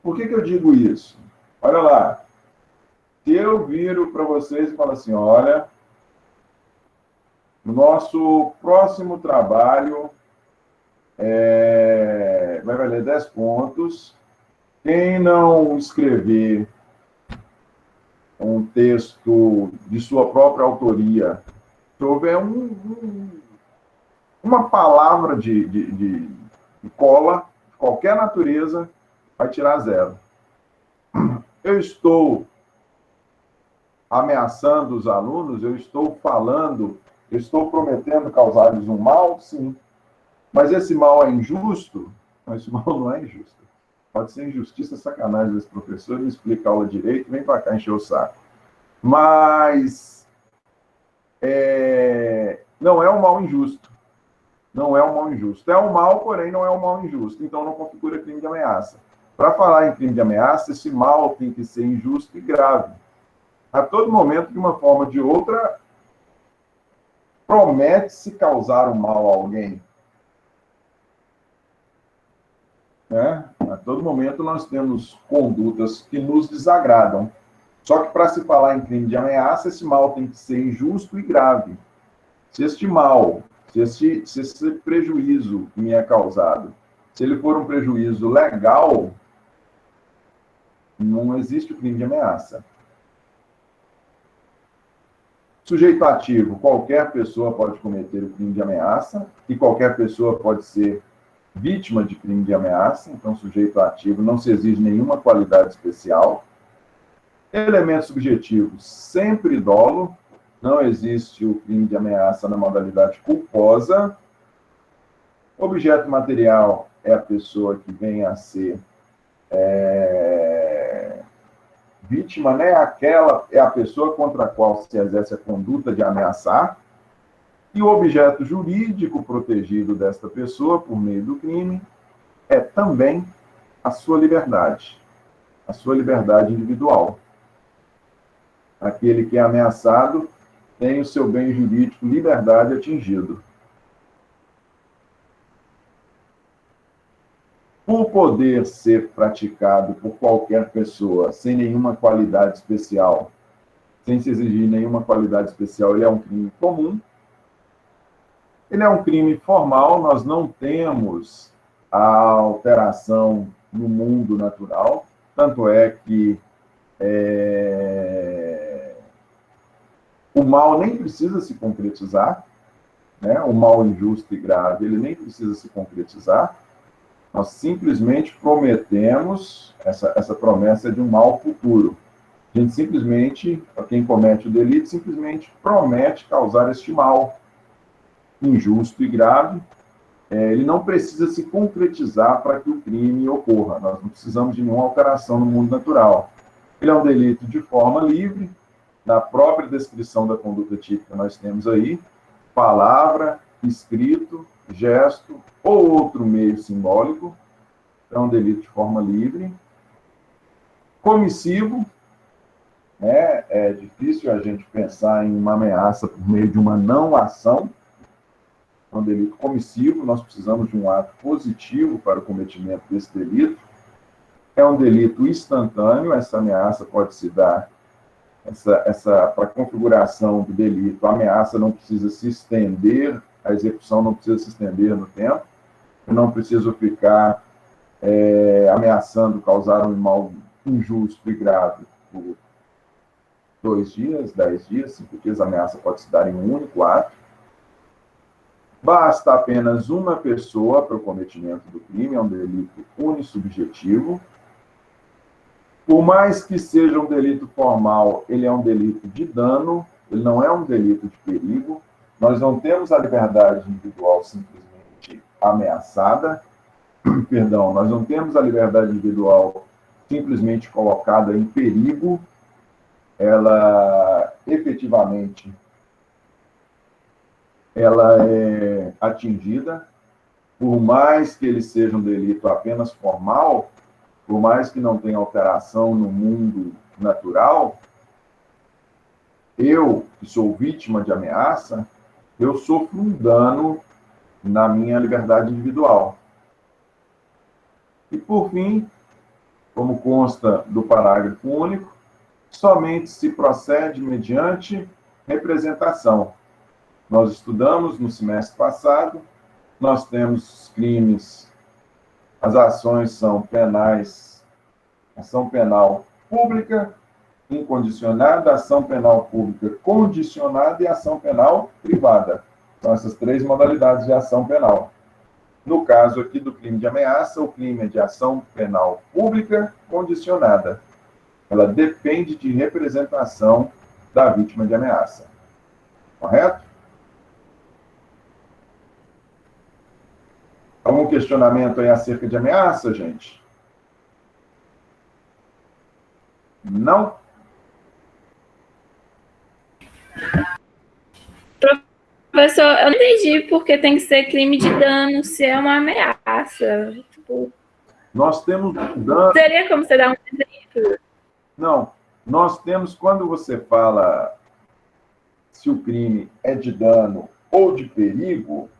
Por que eu digo isso? Olha lá. Se eu viro para vocês e falo assim, olha, no nosso próximo trabalho vai valer 10 pontos. Quem não escrever um texto de sua própria autoria, se houver uma palavra de cola, de qualquer natureza, vai tirar 0. Eu estou ameaçando os alunos, eu estou falando, eu estou prometendo causar-lhes um mal, sim. Mas esse mal é injusto? Não, esse mal não é injusto. Pode ser injustiça, sacanagem desse professor, me explica a aula direito, vem para cá encher o saco. Mas não é um mal injusto. Não é um mal injusto. É um mal, porém não é um mal injusto. Então não configura crime de ameaça. Para falar em crime de ameaça, esse mal tem que ser injusto e grave. A todo momento, de uma forma ou de outra, promete-se causar um mal a alguém. A todo momento nós temos condutas que nos desagradam. Só que para se falar em crime de ameaça, esse mal tem que ser injusto e grave. Se este mal, se esse prejuízo que me é causado, se ele for um prejuízo legal, não existe o crime de ameaça. Sujeito ativo, qualquer pessoa pode cometer o crime de ameaça e qualquer pessoa pode ser vítima de crime de ameaça. Então, sujeito ativo, não se exige nenhuma qualidade especial. Elemento subjetivo, sempre dolo. Não existe o crime de ameaça na modalidade culposa. Objeto material é a pessoa que vem a ser vítima, né? Aquela é a pessoa contra a qual se exerce a conduta de ameaçar. E o objeto jurídico protegido desta pessoa, por meio do crime, é também a sua liberdade individual. Aquele que é ameaçado tem o seu bem jurídico, liberdade, atingido. Por poder ser praticado por qualquer pessoa, sem nenhuma qualidade especial, sem se exigir nenhuma qualidade especial, ele é um crime comum. Ele é um crime formal, nós não temos a alteração no mundo natural, tanto é que o mal nem precisa se concretizar, né? O mal injusto e grave, ele nem precisa se concretizar. Nós simplesmente prometemos essa promessa de um mal futuro. A gente simplesmente, para quem comete o delito, simplesmente promete causar este mal injusto e grave. Ele não precisa se concretizar para que o crime ocorra. Nós não precisamos de nenhuma alteração no mundo natural. Ele é um delito de forma livre. Na própria descrição da conduta típica nós temos aí palavra, escrito, gesto ou outro meio simbólico. É um delito de forma livre. Comissivo, né? É difícil a gente pensar em uma ameaça por meio de uma não ação. É um delito comissivo, nós precisamos de um ato positivo para o cometimento desse delito. É um delito instantâneo, essa ameaça pode se dar, para a configuração do delito, a ameaça não precisa se estender, a execução não precisa se estender no tempo, eu não preciso ficar ameaçando causar um mal injusto e grave por 2 dias, 10 dias, 5 dias, a ameaça pode se dar em um único ato. Basta apenas uma pessoa para o cometimento do crime, é um delito unissubjetivo. Por mais que seja um delito formal, ele é um delito de dano, ele não é um delito de perigo. Nós não temos a liberdade individual simplesmente ameaçada, perdão, nós não temos a liberdade individual simplesmente colocada em perigo, ela efetivamente ela é atingida, por mais que ele seja um delito apenas formal, por mais que não tenha alteração no mundo natural, eu, que sou vítima de ameaça, eu sofro um dano na minha liberdade individual. E, por fim, como consta do parágrafo único, somente se procede mediante representação. Nós estudamos no semestre passado, nós temos crimes, as ações são penais, ação penal pública, incondicionada, ação penal pública condicionada e ação penal privada. São essas 3 modalidades de ação penal. No caso aqui do crime de ameaça, o crime é de ação penal pública condicionada. Ela depende de representação da vítima de ameaça. Correto? Algum questionamento aí acerca de ameaça, gente? Não? Professor, eu não entendi porque tem que ser crime de dano se é uma ameaça. Tipo, nós temos dano. Seria como você dar um exemplo? Não. Nós temos, quando você fala se o crime é de dano ou de perigo,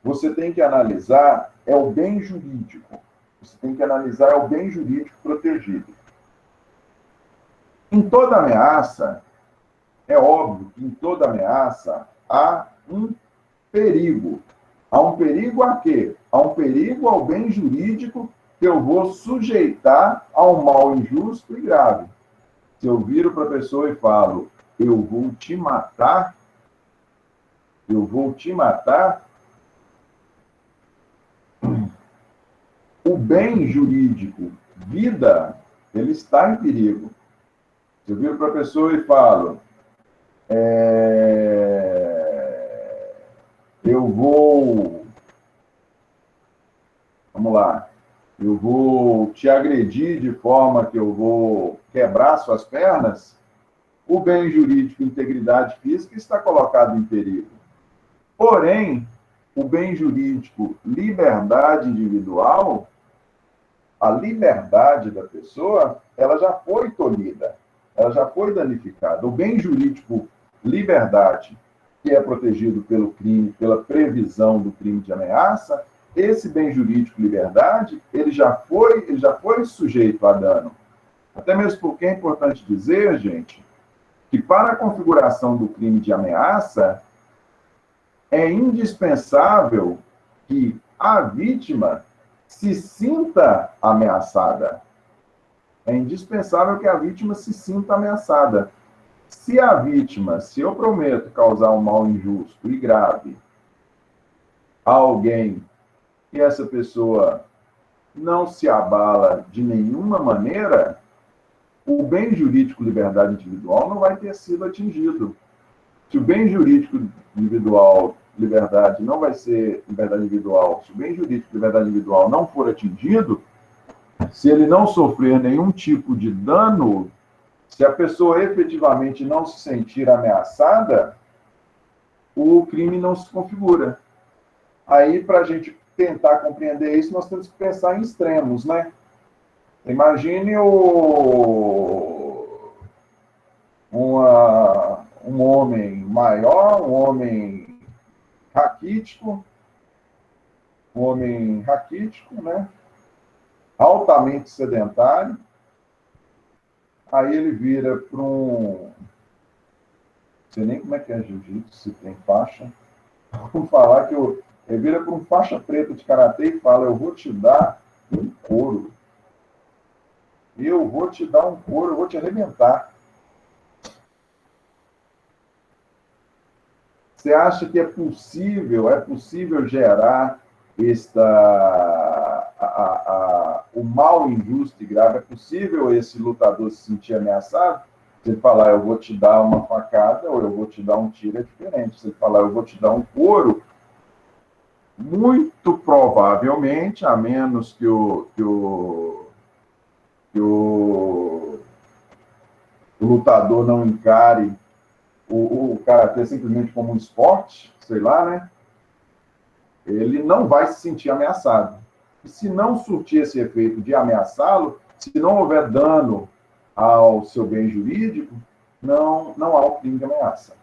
você tem que analisar o bem jurídico. Você tem que analisar o bem jurídico protegido. Em toda ameaça, é óbvio que em toda ameaça há um perigo. Há um perigo a quê? Há um perigo ao bem jurídico que eu vou sujeitar a um mal injusto e grave. Se eu viro para a pessoa e falo, eu vou te matar, o bem jurídico, vida, ele está em perigo. Se eu viro para a pessoa e falo, eu vou te agredir de forma que eu vou quebrar suas pernas, o bem jurídico, integridade física, está colocado em perigo. Porém, o bem jurídico, liberdade individual, a liberdade da pessoa, ela já foi tolhida, ela já foi danificada. O bem jurídico, liberdade, que é protegido pelo crime, pela previsão do crime de ameaça, esse bem jurídico, liberdade, ele já foi sujeito a dano. Até mesmo porque é importante dizer, gente, que para a configuração do crime de ameaça, é indispensável que a vítima se sinta ameaçada. É indispensável que a vítima se sinta ameaçada. Se eu prometo causar um mal injusto e grave a alguém e essa pessoa não se abala de nenhuma maneira, o bem jurídico liberdade individual não vai ter sido atingido. Se o bem jurídico individual liberdade não vai ser liberdade individual, se o bem jurídico liberdade individual não for atingido, se ele não sofrer nenhum tipo de dano, se a pessoa efetivamente não se sentir ameaçada, o crime não se configura. Aí, para a gente tentar compreender isso, nós temos que pensar em extremos, né? Imagine um homem maior, um homem raquítico, né? Altamente sedentário. Aí ele vira para um... Não sei nem como é que é jiu-jitsu, se tem faixa. Vamos falar que ele vira para um faixa preta de karatê e fala: eu vou te dar um couro. Eu vou te dar um couro, eu vou te arrebentar. Você acha que é possível gerar o mal injusto e grave? É possível esse lutador se sentir ameaçado? Se ele falar, eu vou te dar uma facada, ou eu vou te dar um tiro, é diferente. Se ele falar, eu vou te dar um couro, muito provavelmente, a menos que o lutador não encare o karatê simplesmente como um esporte, sei lá, né? Ele não vai se sentir ameaçado. E se não surtir esse efeito de ameaçá-lo, se não houver dano ao seu bem jurídico, não há o crime de ameaça.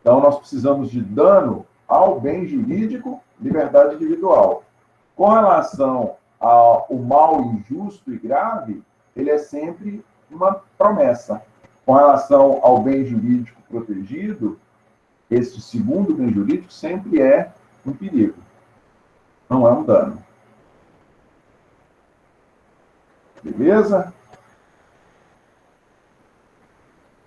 Então, nós precisamos de dano ao bem jurídico, liberdade individual. Com relação ao mal injusto e grave, ele é sempre uma promessa. Com relação ao bem jurídico protegido, esse segundo bem jurídico sempre é um perigo. Não é um dano. Beleza?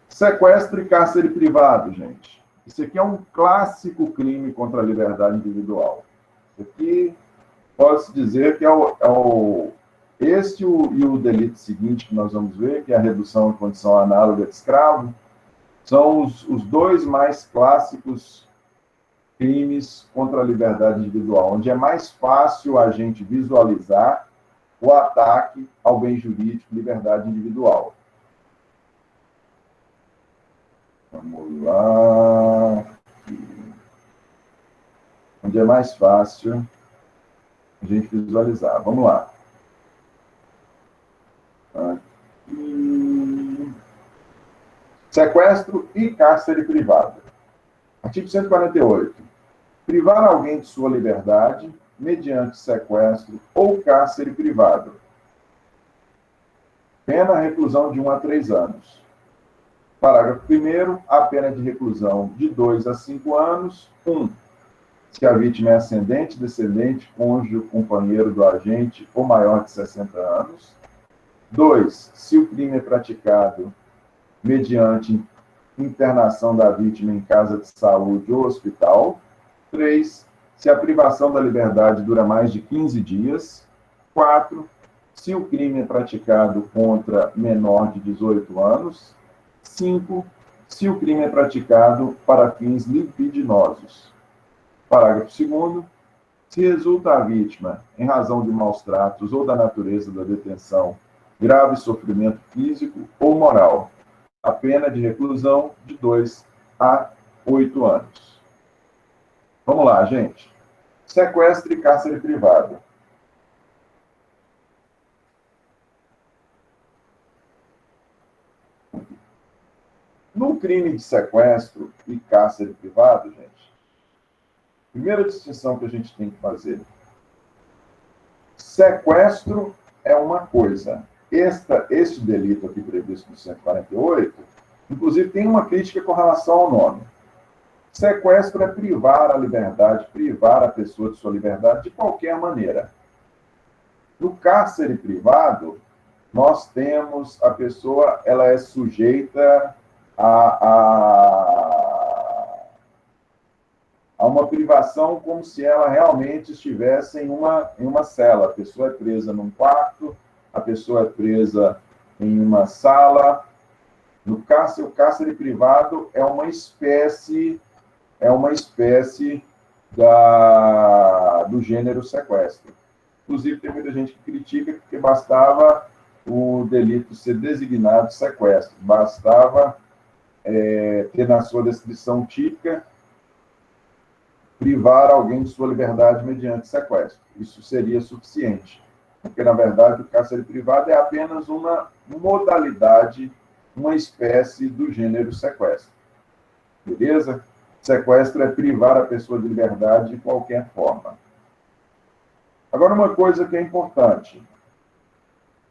Sequestro e cárcere privado, gente. Isso aqui é um clássico crime contra a liberdade individual. Isso aqui pode-se dizer que este e o delito seguinte que nós vamos ver, que é a redução em condição análoga de escravo, são os dois mais clássicos crimes contra a liberdade individual, onde é mais fácil a gente visualizar o ataque ao bem jurídico, liberdade individual. Vamos lá. Onde é mais fácil a gente visualizar. Vamos lá. Aqui. Sequestro e cárcere privado. Artigo 148. Privar alguém de sua liberdade mediante sequestro ou cárcere privado. Pena reclusão de 1 a 3 anos. Parágrafo 1º, a pena de reclusão de 2 a 5 anos. 1. Se a vítima é ascendente, descendente, cônjuge, companheiro do agente ou maior de 60 anos. 2. Se o crime é praticado mediante internação da vítima em casa de saúde ou hospital. 3. Se a privação da liberdade dura mais de 15 dias. 4. Se o crime é praticado contra menor de 18 anos. 5. Se o crime é praticado para fins libidinosos. Parágrafo 2º. Se resulta a vítima, em razão de maus tratos ou da natureza da detenção, grave sofrimento físico ou moral, a pena de reclusão de 2 a 8 anos. Vamos lá, gente. Sequestro e cárcere privado. No crime de sequestro e cárcere privado, gente, primeira distinção que a gente tem que fazer. Sequestro é uma coisa. Este delito aqui previsto no 148, inclusive tem uma crítica com relação ao nome. Sequestro é privar a liberdade, privar a pessoa de sua liberdade de qualquer maneira. No cárcere privado, nós temos a pessoa, ela é sujeita a uma privação como se ela realmente estivesse em uma cela. A pessoa é presa num quarto, a pessoa é presa em uma sala. No cárcere, o cárcere privado é uma espécie do gênero sequestro. Inclusive, tem muita gente que critica porque bastava o delito ser designado sequestro. Bastava ter na sua descrição típica privar alguém de sua liberdade mediante sequestro. Isso seria suficiente. Porque, na verdade, o cárcere privado é apenas uma modalidade uma espécie do gênero sequestro. Beleza? Sequestro é privar a pessoa de liberdade de qualquer forma. Agora, uma coisa que é importante.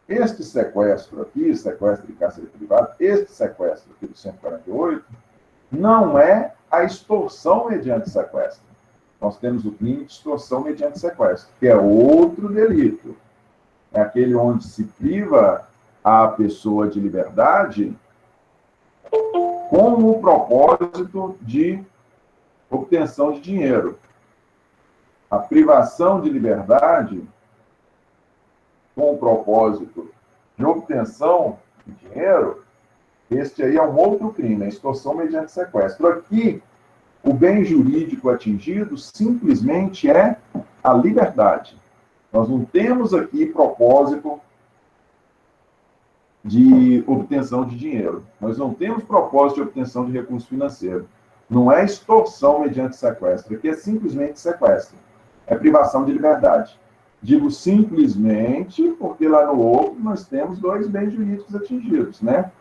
Este sequestro aqui, sequestro de cárcere privado, este sequestro aqui do 148, não é a extorsão mediante sequestro. Nós temos o crime de extorsão mediante sequestro, que é outro delito. É aquele onde se priva a pessoa de liberdade com o propósito de obtenção de dinheiro. A privação de liberdade com o propósito de obtenção de dinheiro, este aí é um outro crime, a extorsão mediante sequestro. Aqui, o bem jurídico atingido simplesmente é a liberdade. Nós não temos aqui propósito de obtenção de dinheiro. Nós não temos propósito de obtenção de recurso financeiro. Não é extorsão mediante sequestro. Aqui é simplesmente sequestro. É privação de liberdade. Digo simplesmente porque lá no outro nós temos dois bens jurídicos atingidos, né?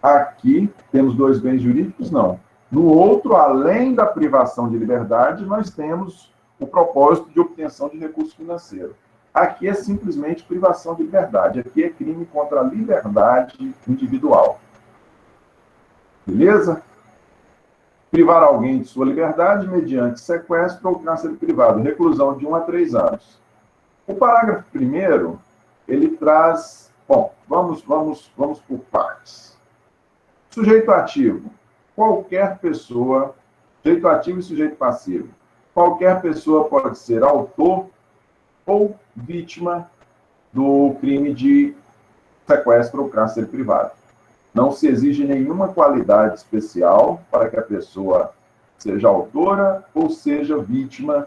Aqui temos dois bens jurídicos, não. No outro, além da privação de liberdade, nós temos o propósito de obtenção de recurso financeiro. Aqui é simplesmente privação de liberdade. Aqui é crime contra a liberdade individual. Beleza? Privar alguém de sua liberdade mediante sequestro ou cárcere privado, reclusão de 1 a 3 anos. O parágrafo 1º, ele traz... Bom, vamos por partes. Sujeito ativo. Qualquer pessoa... Sujeito ativo e sujeito passivo. Qualquer pessoa pode ser autor ou vítima do crime de sequestro ou cárcere privado. Não se exige nenhuma qualidade especial para que a pessoa seja autora ou seja vítima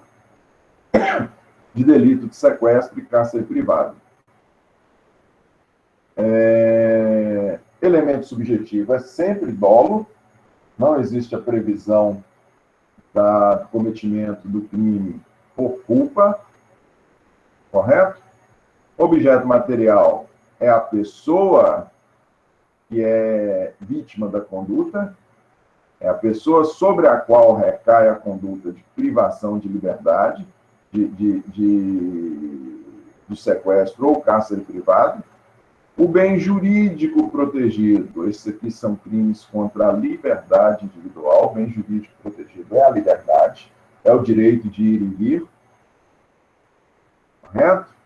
de delito de sequestro e cárcere privado. Elemento subjetivo é sempre dolo, não existe a previsão do cometimento do crime por culpa, correto? Objeto material é a pessoa que é vítima da conduta, é a pessoa sobre a qual recai a conduta de privação de liberdade, do sequestro ou cárcere privado. O bem jurídico protegido, esses aqui são crimes contra a liberdade individual. O bem jurídico protegido é a liberdade, é o direito de ir e vir, correto?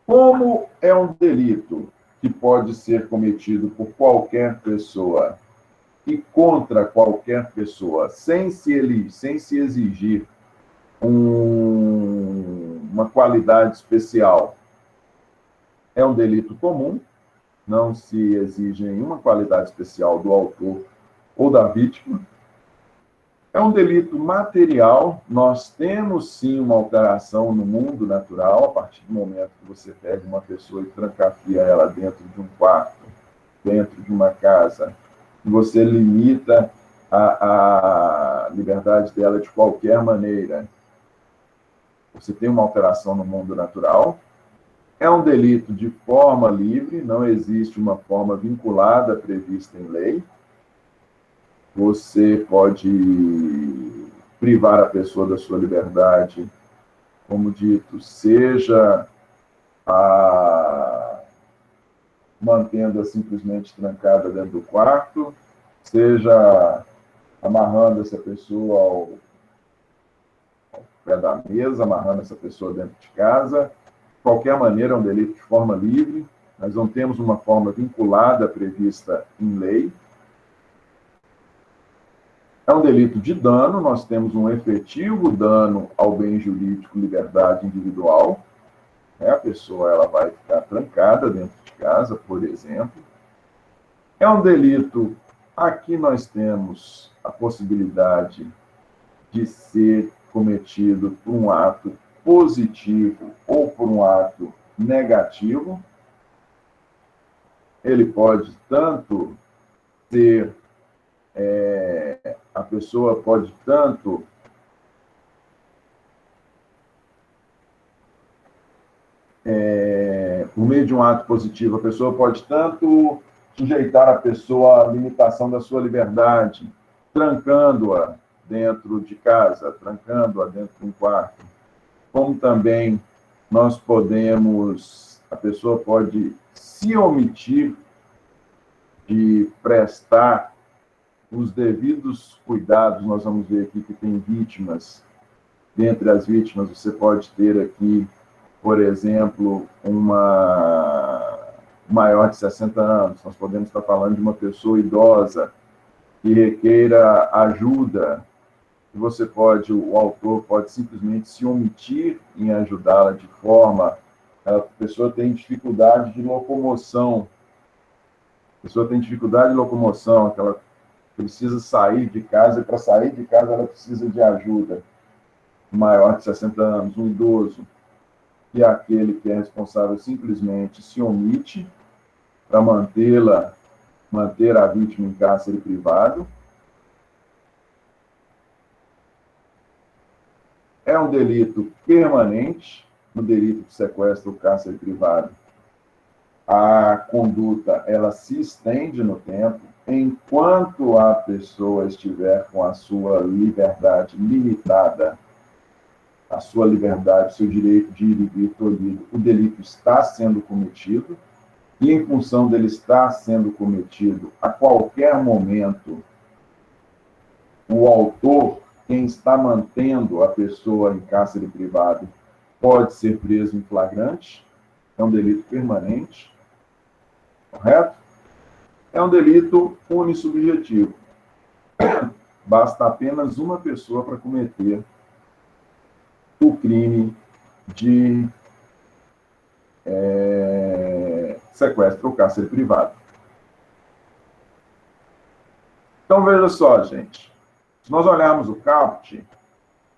Como é um delito que pode ser cometido por qualquer pessoa e contra qualquer pessoa, sem se exigir uma qualidade especial, é um delito comum, não se exige nenhuma qualidade especial do autor ou da vítima. É um delito material, nós temos sim uma alteração no mundo natural, a partir do momento que você pega uma pessoa e trancafia ela dentro de um quarto, dentro de uma casa, e você limita a liberdade dela de qualquer maneira. Você tem uma alteração no mundo natural. É um delito de forma livre, não existe uma forma vinculada prevista em lei. Você pode privar a pessoa da sua liberdade, como dito, seja mantendo-a simplesmente trancada dentro do quarto, seja amarrando essa pessoa ao pé da mesa, amarrando essa pessoa dentro de casa. De qualquer maneira, é um delito de forma livre. Nós não temos uma forma vinculada prevista em lei. É um delito de dano, nós temos um efetivo dano ao bem jurídico, liberdade individual. A pessoa ela vai ficar trancada dentro de casa, por exemplo. É um delito, aqui nós temos a possibilidade de ser cometido por um ato positivo ou por um ato negativo. Ele pode tanto ser... a pessoa pode tanto por meio de um ato positivo, a pessoa pode tanto sujeitar a pessoa à limitação da sua liberdade, trancando-a dentro de casa, trancando-a dentro de um quarto, como também a pessoa pode se omitir de prestar os devidos cuidados. Nós vamos ver aqui que tem vítimas. Dentre as vítimas, você pode ter aqui, por exemplo, uma maior de 60 anos. Nós podemos estar falando de uma pessoa idosa que requeira ajuda. O autor pode simplesmente se omitir em ajudá-la de forma... A pessoa tem dificuldade de locomoção. Ela precisa sair de casa, e para sair de casa ela precisa de ajuda. Um maior de 60 anos, um idoso, e aquele que é responsável simplesmente se omite para manter a vítima em cárcere privado. É um delito permanente, no delito de sequestro ou cárcere privado. A conduta, ela se estende no tempo, enquanto a pessoa estiver com a sua liberdade limitada, a sua liberdade, seu direito de ir e vir tolhido, o delito está sendo cometido, e em função dele estar sendo cometido a qualquer momento, o autor, quem está mantendo a pessoa em cárcere privado, pode ser preso em flagrante. É um delito permanente, correto? É um delito unissubjetivo. Basta apenas uma pessoa para cometer o crime de sequestro ou cárcere privado. Então, veja só, gente. Se nós olharmos o caput,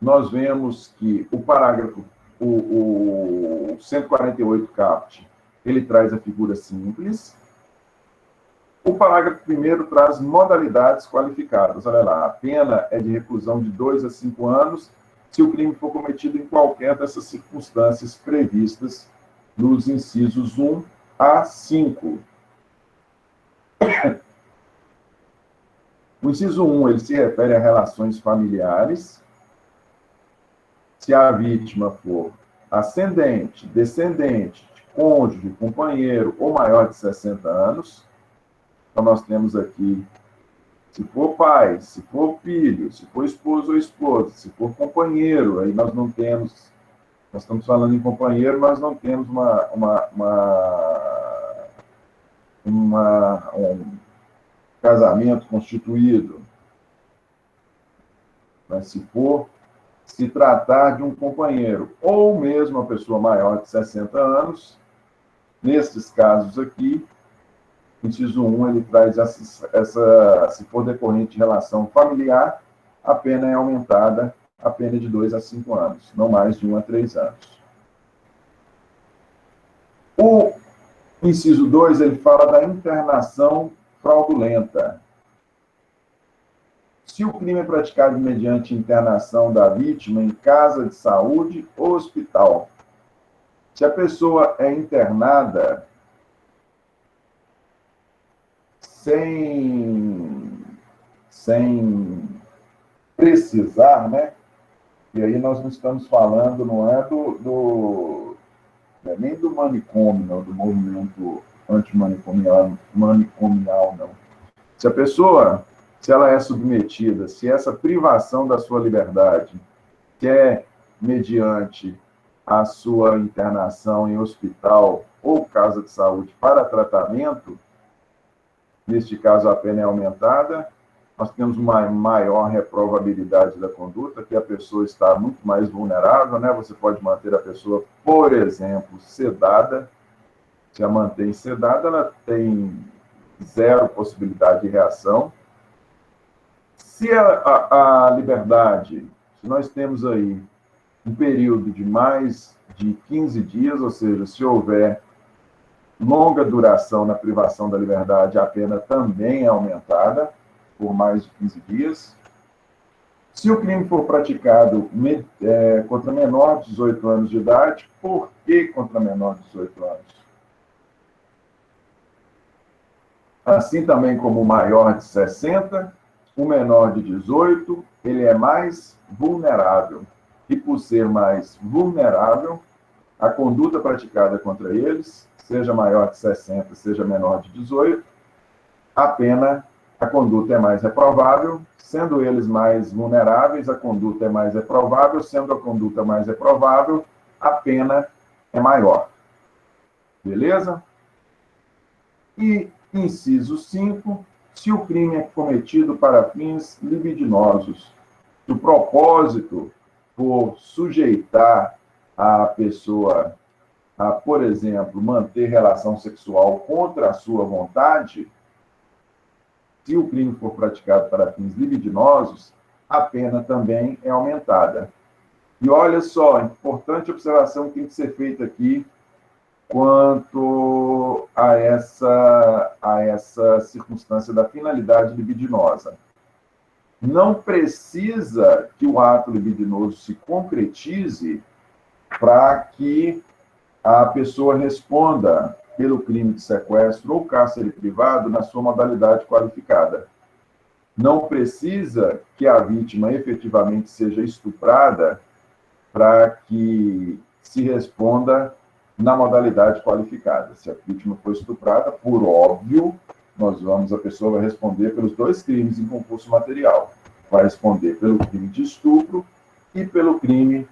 nós vemos que o parágrafo, o 148 caput, ele traz a figura simples. O parágrafo 1º traz modalidades qualificadas. Olha lá, a pena é de reclusão de 2 a 5 anos se o crime for cometido em qualquer dessas circunstâncias previstas nos incisos 1 a 5. O inciso 1, ele se refere a relações familiares. Se a vítima for ascendente, descendente, de cônjuge, companheiro ou maior de 60 anos, então nós temos aqui, se for pai, se for filho, se for esposo ou esposa, se for companheiro, aí nós não temos, nós estamos falando em companheiro, mas não temos um casamento constituído. Mas se tratar de um companheiro, ou mesmo uma pessoa maior de 60 anos, nesses casos aqui, inciso 1, ele traz se for decorrente de relação familiar, a pena é aumentada, a pena de 2 a 5 anos, não mais de 1 a 3 anos. O inciso 2, ele fala da internação fraudulenta. Se o crime é praticado mediante internação da vítima em casa de saúde ou hospital, se a pessoa é internada sem precisar, né? E aí nós não estamos falando, não é nem do manicômio, não, do movimento antimanicomial, não. Se ela é submetida, se essa privação da sua liberdade, que é mediante a sua internação em hospital ou casa de saúde para tratamento, neste caso a pena é aumentada, nós temos uma maior reprovabilidade da conduta, que a pessoa está muito mais vulnerável, né? Você pode manter a pessoa, por exemplo, sedada. Se a mantém sedada, ela tem 0 possibilidade de reação. Se a liberdade, se nós temos aí um período de mais de 15 dias, ou seja, se houver longa duração na privação da liberdade, a pena também é aumentada por mais de 15 dias. Se o crime for praticado contra menor de 18 anos de idade, por que contra menor de 18 anos? Assim também como o maior de 60, o menor de 18, ele é mais vulnerável. E por ser mais vulnerável, a conduta praticada contra eles, seja maior de 60, seja menor de 18, a conduta é mais reprovável, sendo eles mais vulneráveis, a conduta é mais reprovável, sendo a conduta mais reprovável, a pena é maior. Beleza? E, inciso 5, se o crime é cometido para fins libidinosos, se o propósito for sujeitar a pessoa a, por exemplo, manter relação sexual contra a sua vontade, se o crime for praticado para fins libidinosos, a pena também é aumentada. E olha só, importante observação que tem que ser feita aqui quanto a essa circunstância da finalidade libidinosa. Não precisa que o ato libidinoso se concretize para que a pessoa responda pelo crime de sequestro ou cárcere privado na sua modalidade qualificada. Não precisa que a vítima efetivamente seja estuprada para que se responda na modalidade qualificada. Se a vítima for estuprada, por óbvio, a pessoa vai responder pelos dois crimes em concurso material. Vai responder pelo crime de estupro e pelo crime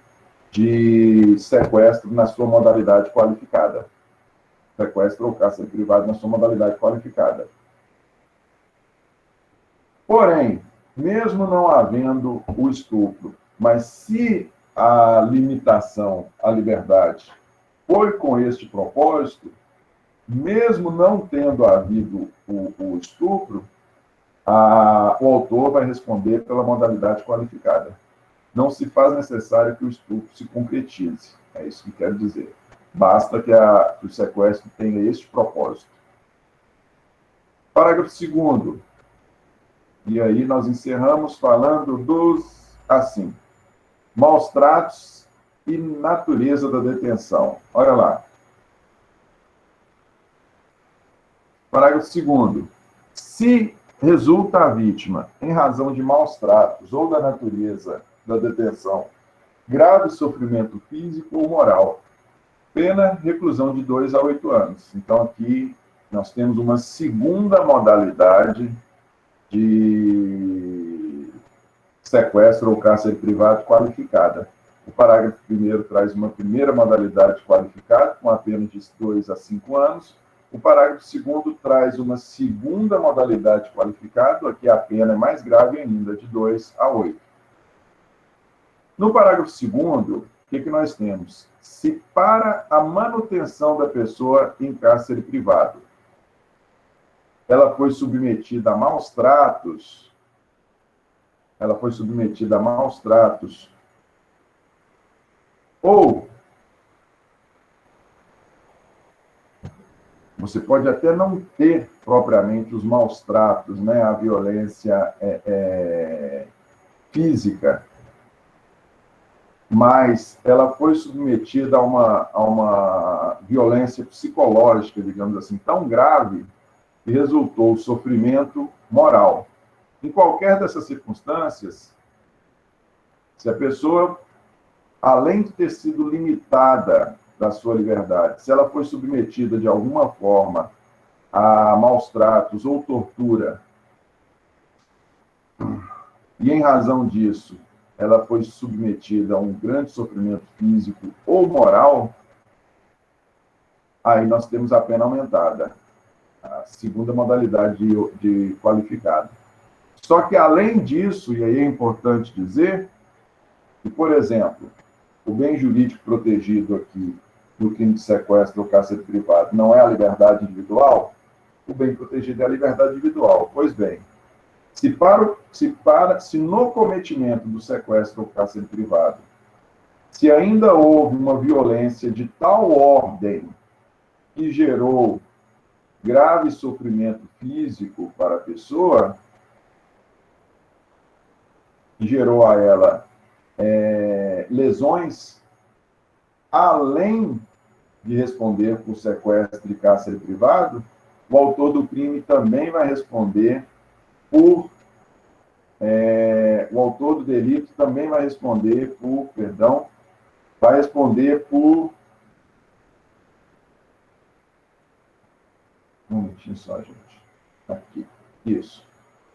de sequestro na sua modalidade qualificada. Sequestro ou cárcere privado na sua modalidade qualificada. Porém, mesmo não havendo o estupro, mas se a limitação à liberdade foi com este propósito, mesmo não tendo havido o estupro, o autor vai responder pela modalidade qualificada. Não se faz necessário que o estupro se concretize. É isso que quero dizer. Basta que o sequestro tenha este propósito. Parágrafo 2º. E aí nós encerramos falando dos, assim, maus tratos e natureza da detenção. Olha lá. Parágrafo 2º. Se resulta a vítima, em razão de maus tratos ou da natureza da detenção, grave sofrimento físico ou moral, pena reclusão de 2 a 8 anos. Então, aqui nós temos uma segunda modalidade de sequestro ou cárcere privado qualificada. O parágrafo 1º traz uma primeira modalidade qualificada, com a pena de 2 a 5 anos. O parágrafo 2º traz uma segunda modalidade qualificada, aqui a pena é mais grave ainda, de 2 a 8. No parágrafo 2º, o que nós temos? Se para a manutenção da pessoa em cárcere privado, ela foi submetida a maus tratos, ou você pode até não ter propriamente os maus tratos, né, a violência física, mas ela foi submetida a uma violência psicológica, digamos assim, tão grave, que resultou sofrimento moral. Em qualquer dessas circunstâncias, se a pessoa, além de ter sido limitada da sua liberdade, se ela foi submetida de alguma forma a maus tratos ou tortura, e em razão disso, ela foi submetida a um grande sofrimento físico ou moral, aí nós temos a pena aumentada, a segunda modalidade de qualificado. Só que, além disso, e aí é importante dizer, que, por exemplo, o bem jurídico protegido aqui no crime de sequestro ou cárcere privado não é a liberdade individual, o bem protegido é a liberdade individual. Pois bem, se no cometimento do sequestro ou cárcere privado, se ainda houve uma violência de tal ordem que gerou grave sofrimento físico para a pessoa, que gerou a ela lesões, além de responder por sequestro e cárcere privado, o autor do crime também vai responder por... o autor do delito também vai responder por... Perdão. Vai responder por... Um minutinho só, gente. Aqui. Isso.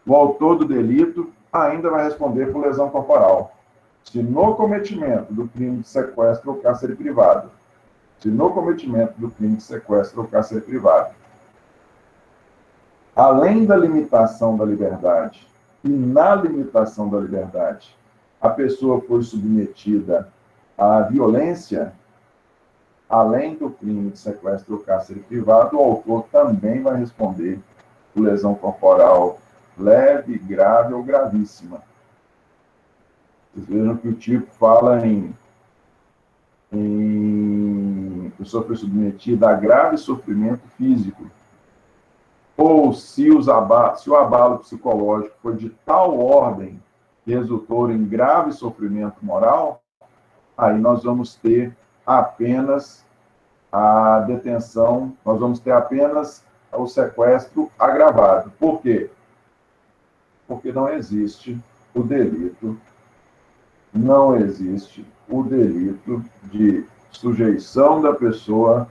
O autor do delito ainda vai responder por lesão corporal. Se no cometimento do crime de sequestro ou cárcere privado, além da limitação da liberdade e na limitação da liberdade, a pessoa foi submetida à violência, além do crime de sequestro ou cárcere privado, o autor também vai responder por lesão corporal leve, grave ou gravíssima. Vocês vejam que o tipo fala em pessoa foi submetida a grave sofrimento físico, ou se o abalo psicológico foi de tal ordem que resultou em grave sofrimento moral, aí nós vamos ter apenas a detenção, nós vamos ter apenas o sequestro agravado. Por quê? Porque não existe o delito de sujeição da pessoa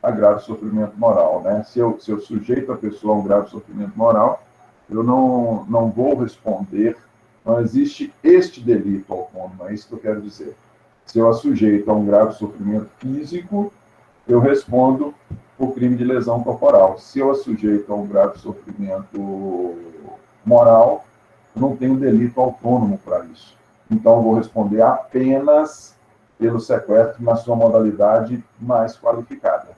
a grave sofrimento moral, né? Se eu sujeito a pessoa a um grave sofrimento moral, eu não vou responder, não existe este delito autônomo, é isso que eu quero dizer. Se eu a sujeito a um grave sofrimento físico, eu respondo por crime de lesão corporal. Se eu a sujeito a um grave sofrimento moral, eu não tenho delito autônomo para isso. Então, eu vou responder apenas pelo sequestro na sua modalidade mais qualificada.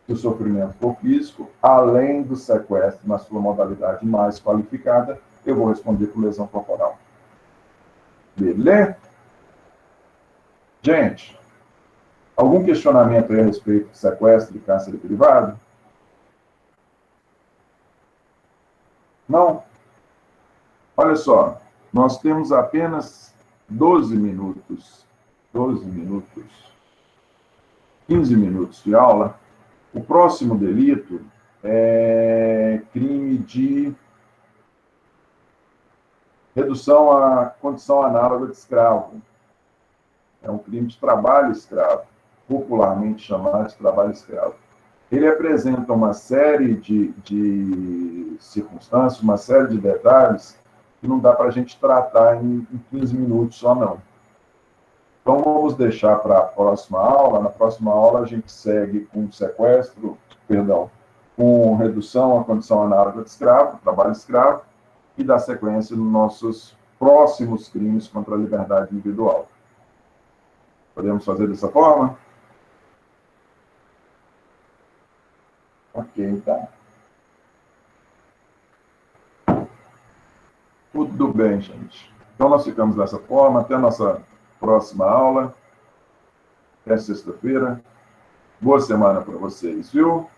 Se o sofrimento for físico, além do sequestro na sua modalidade mais qualificada, eu vou responder por lesão corporal. Beleza? Gente, algum questionamento aí a respeito de sequestro e cárcere privado? Não? Olha só, nós temos apenas 15 minutos de aula. O próximo delito é crime de redução à condição análoga de escravo. É um crime de trabalho escravo, popularmente chamado de trabalho escravo. Ele apresenta uma série de circunstâncias, uma série de detalhes que não dá para a gente tratar em 15 minutos só, não. Então, vamos deixar para a próxima aula. Na próxima aula, a gente segue com com redução à condição análoga de escravo, trabalho escravo, e dá sequência nos nossos próximos crimes contra a liberdade individual. Podemos fazer dessa forma? Ok, tá. Tudo bem, gente. Então, nós ficamos dessa forma. Até a nossa próxima aula. Até sexta-feira. Boa semana para vocês, viu?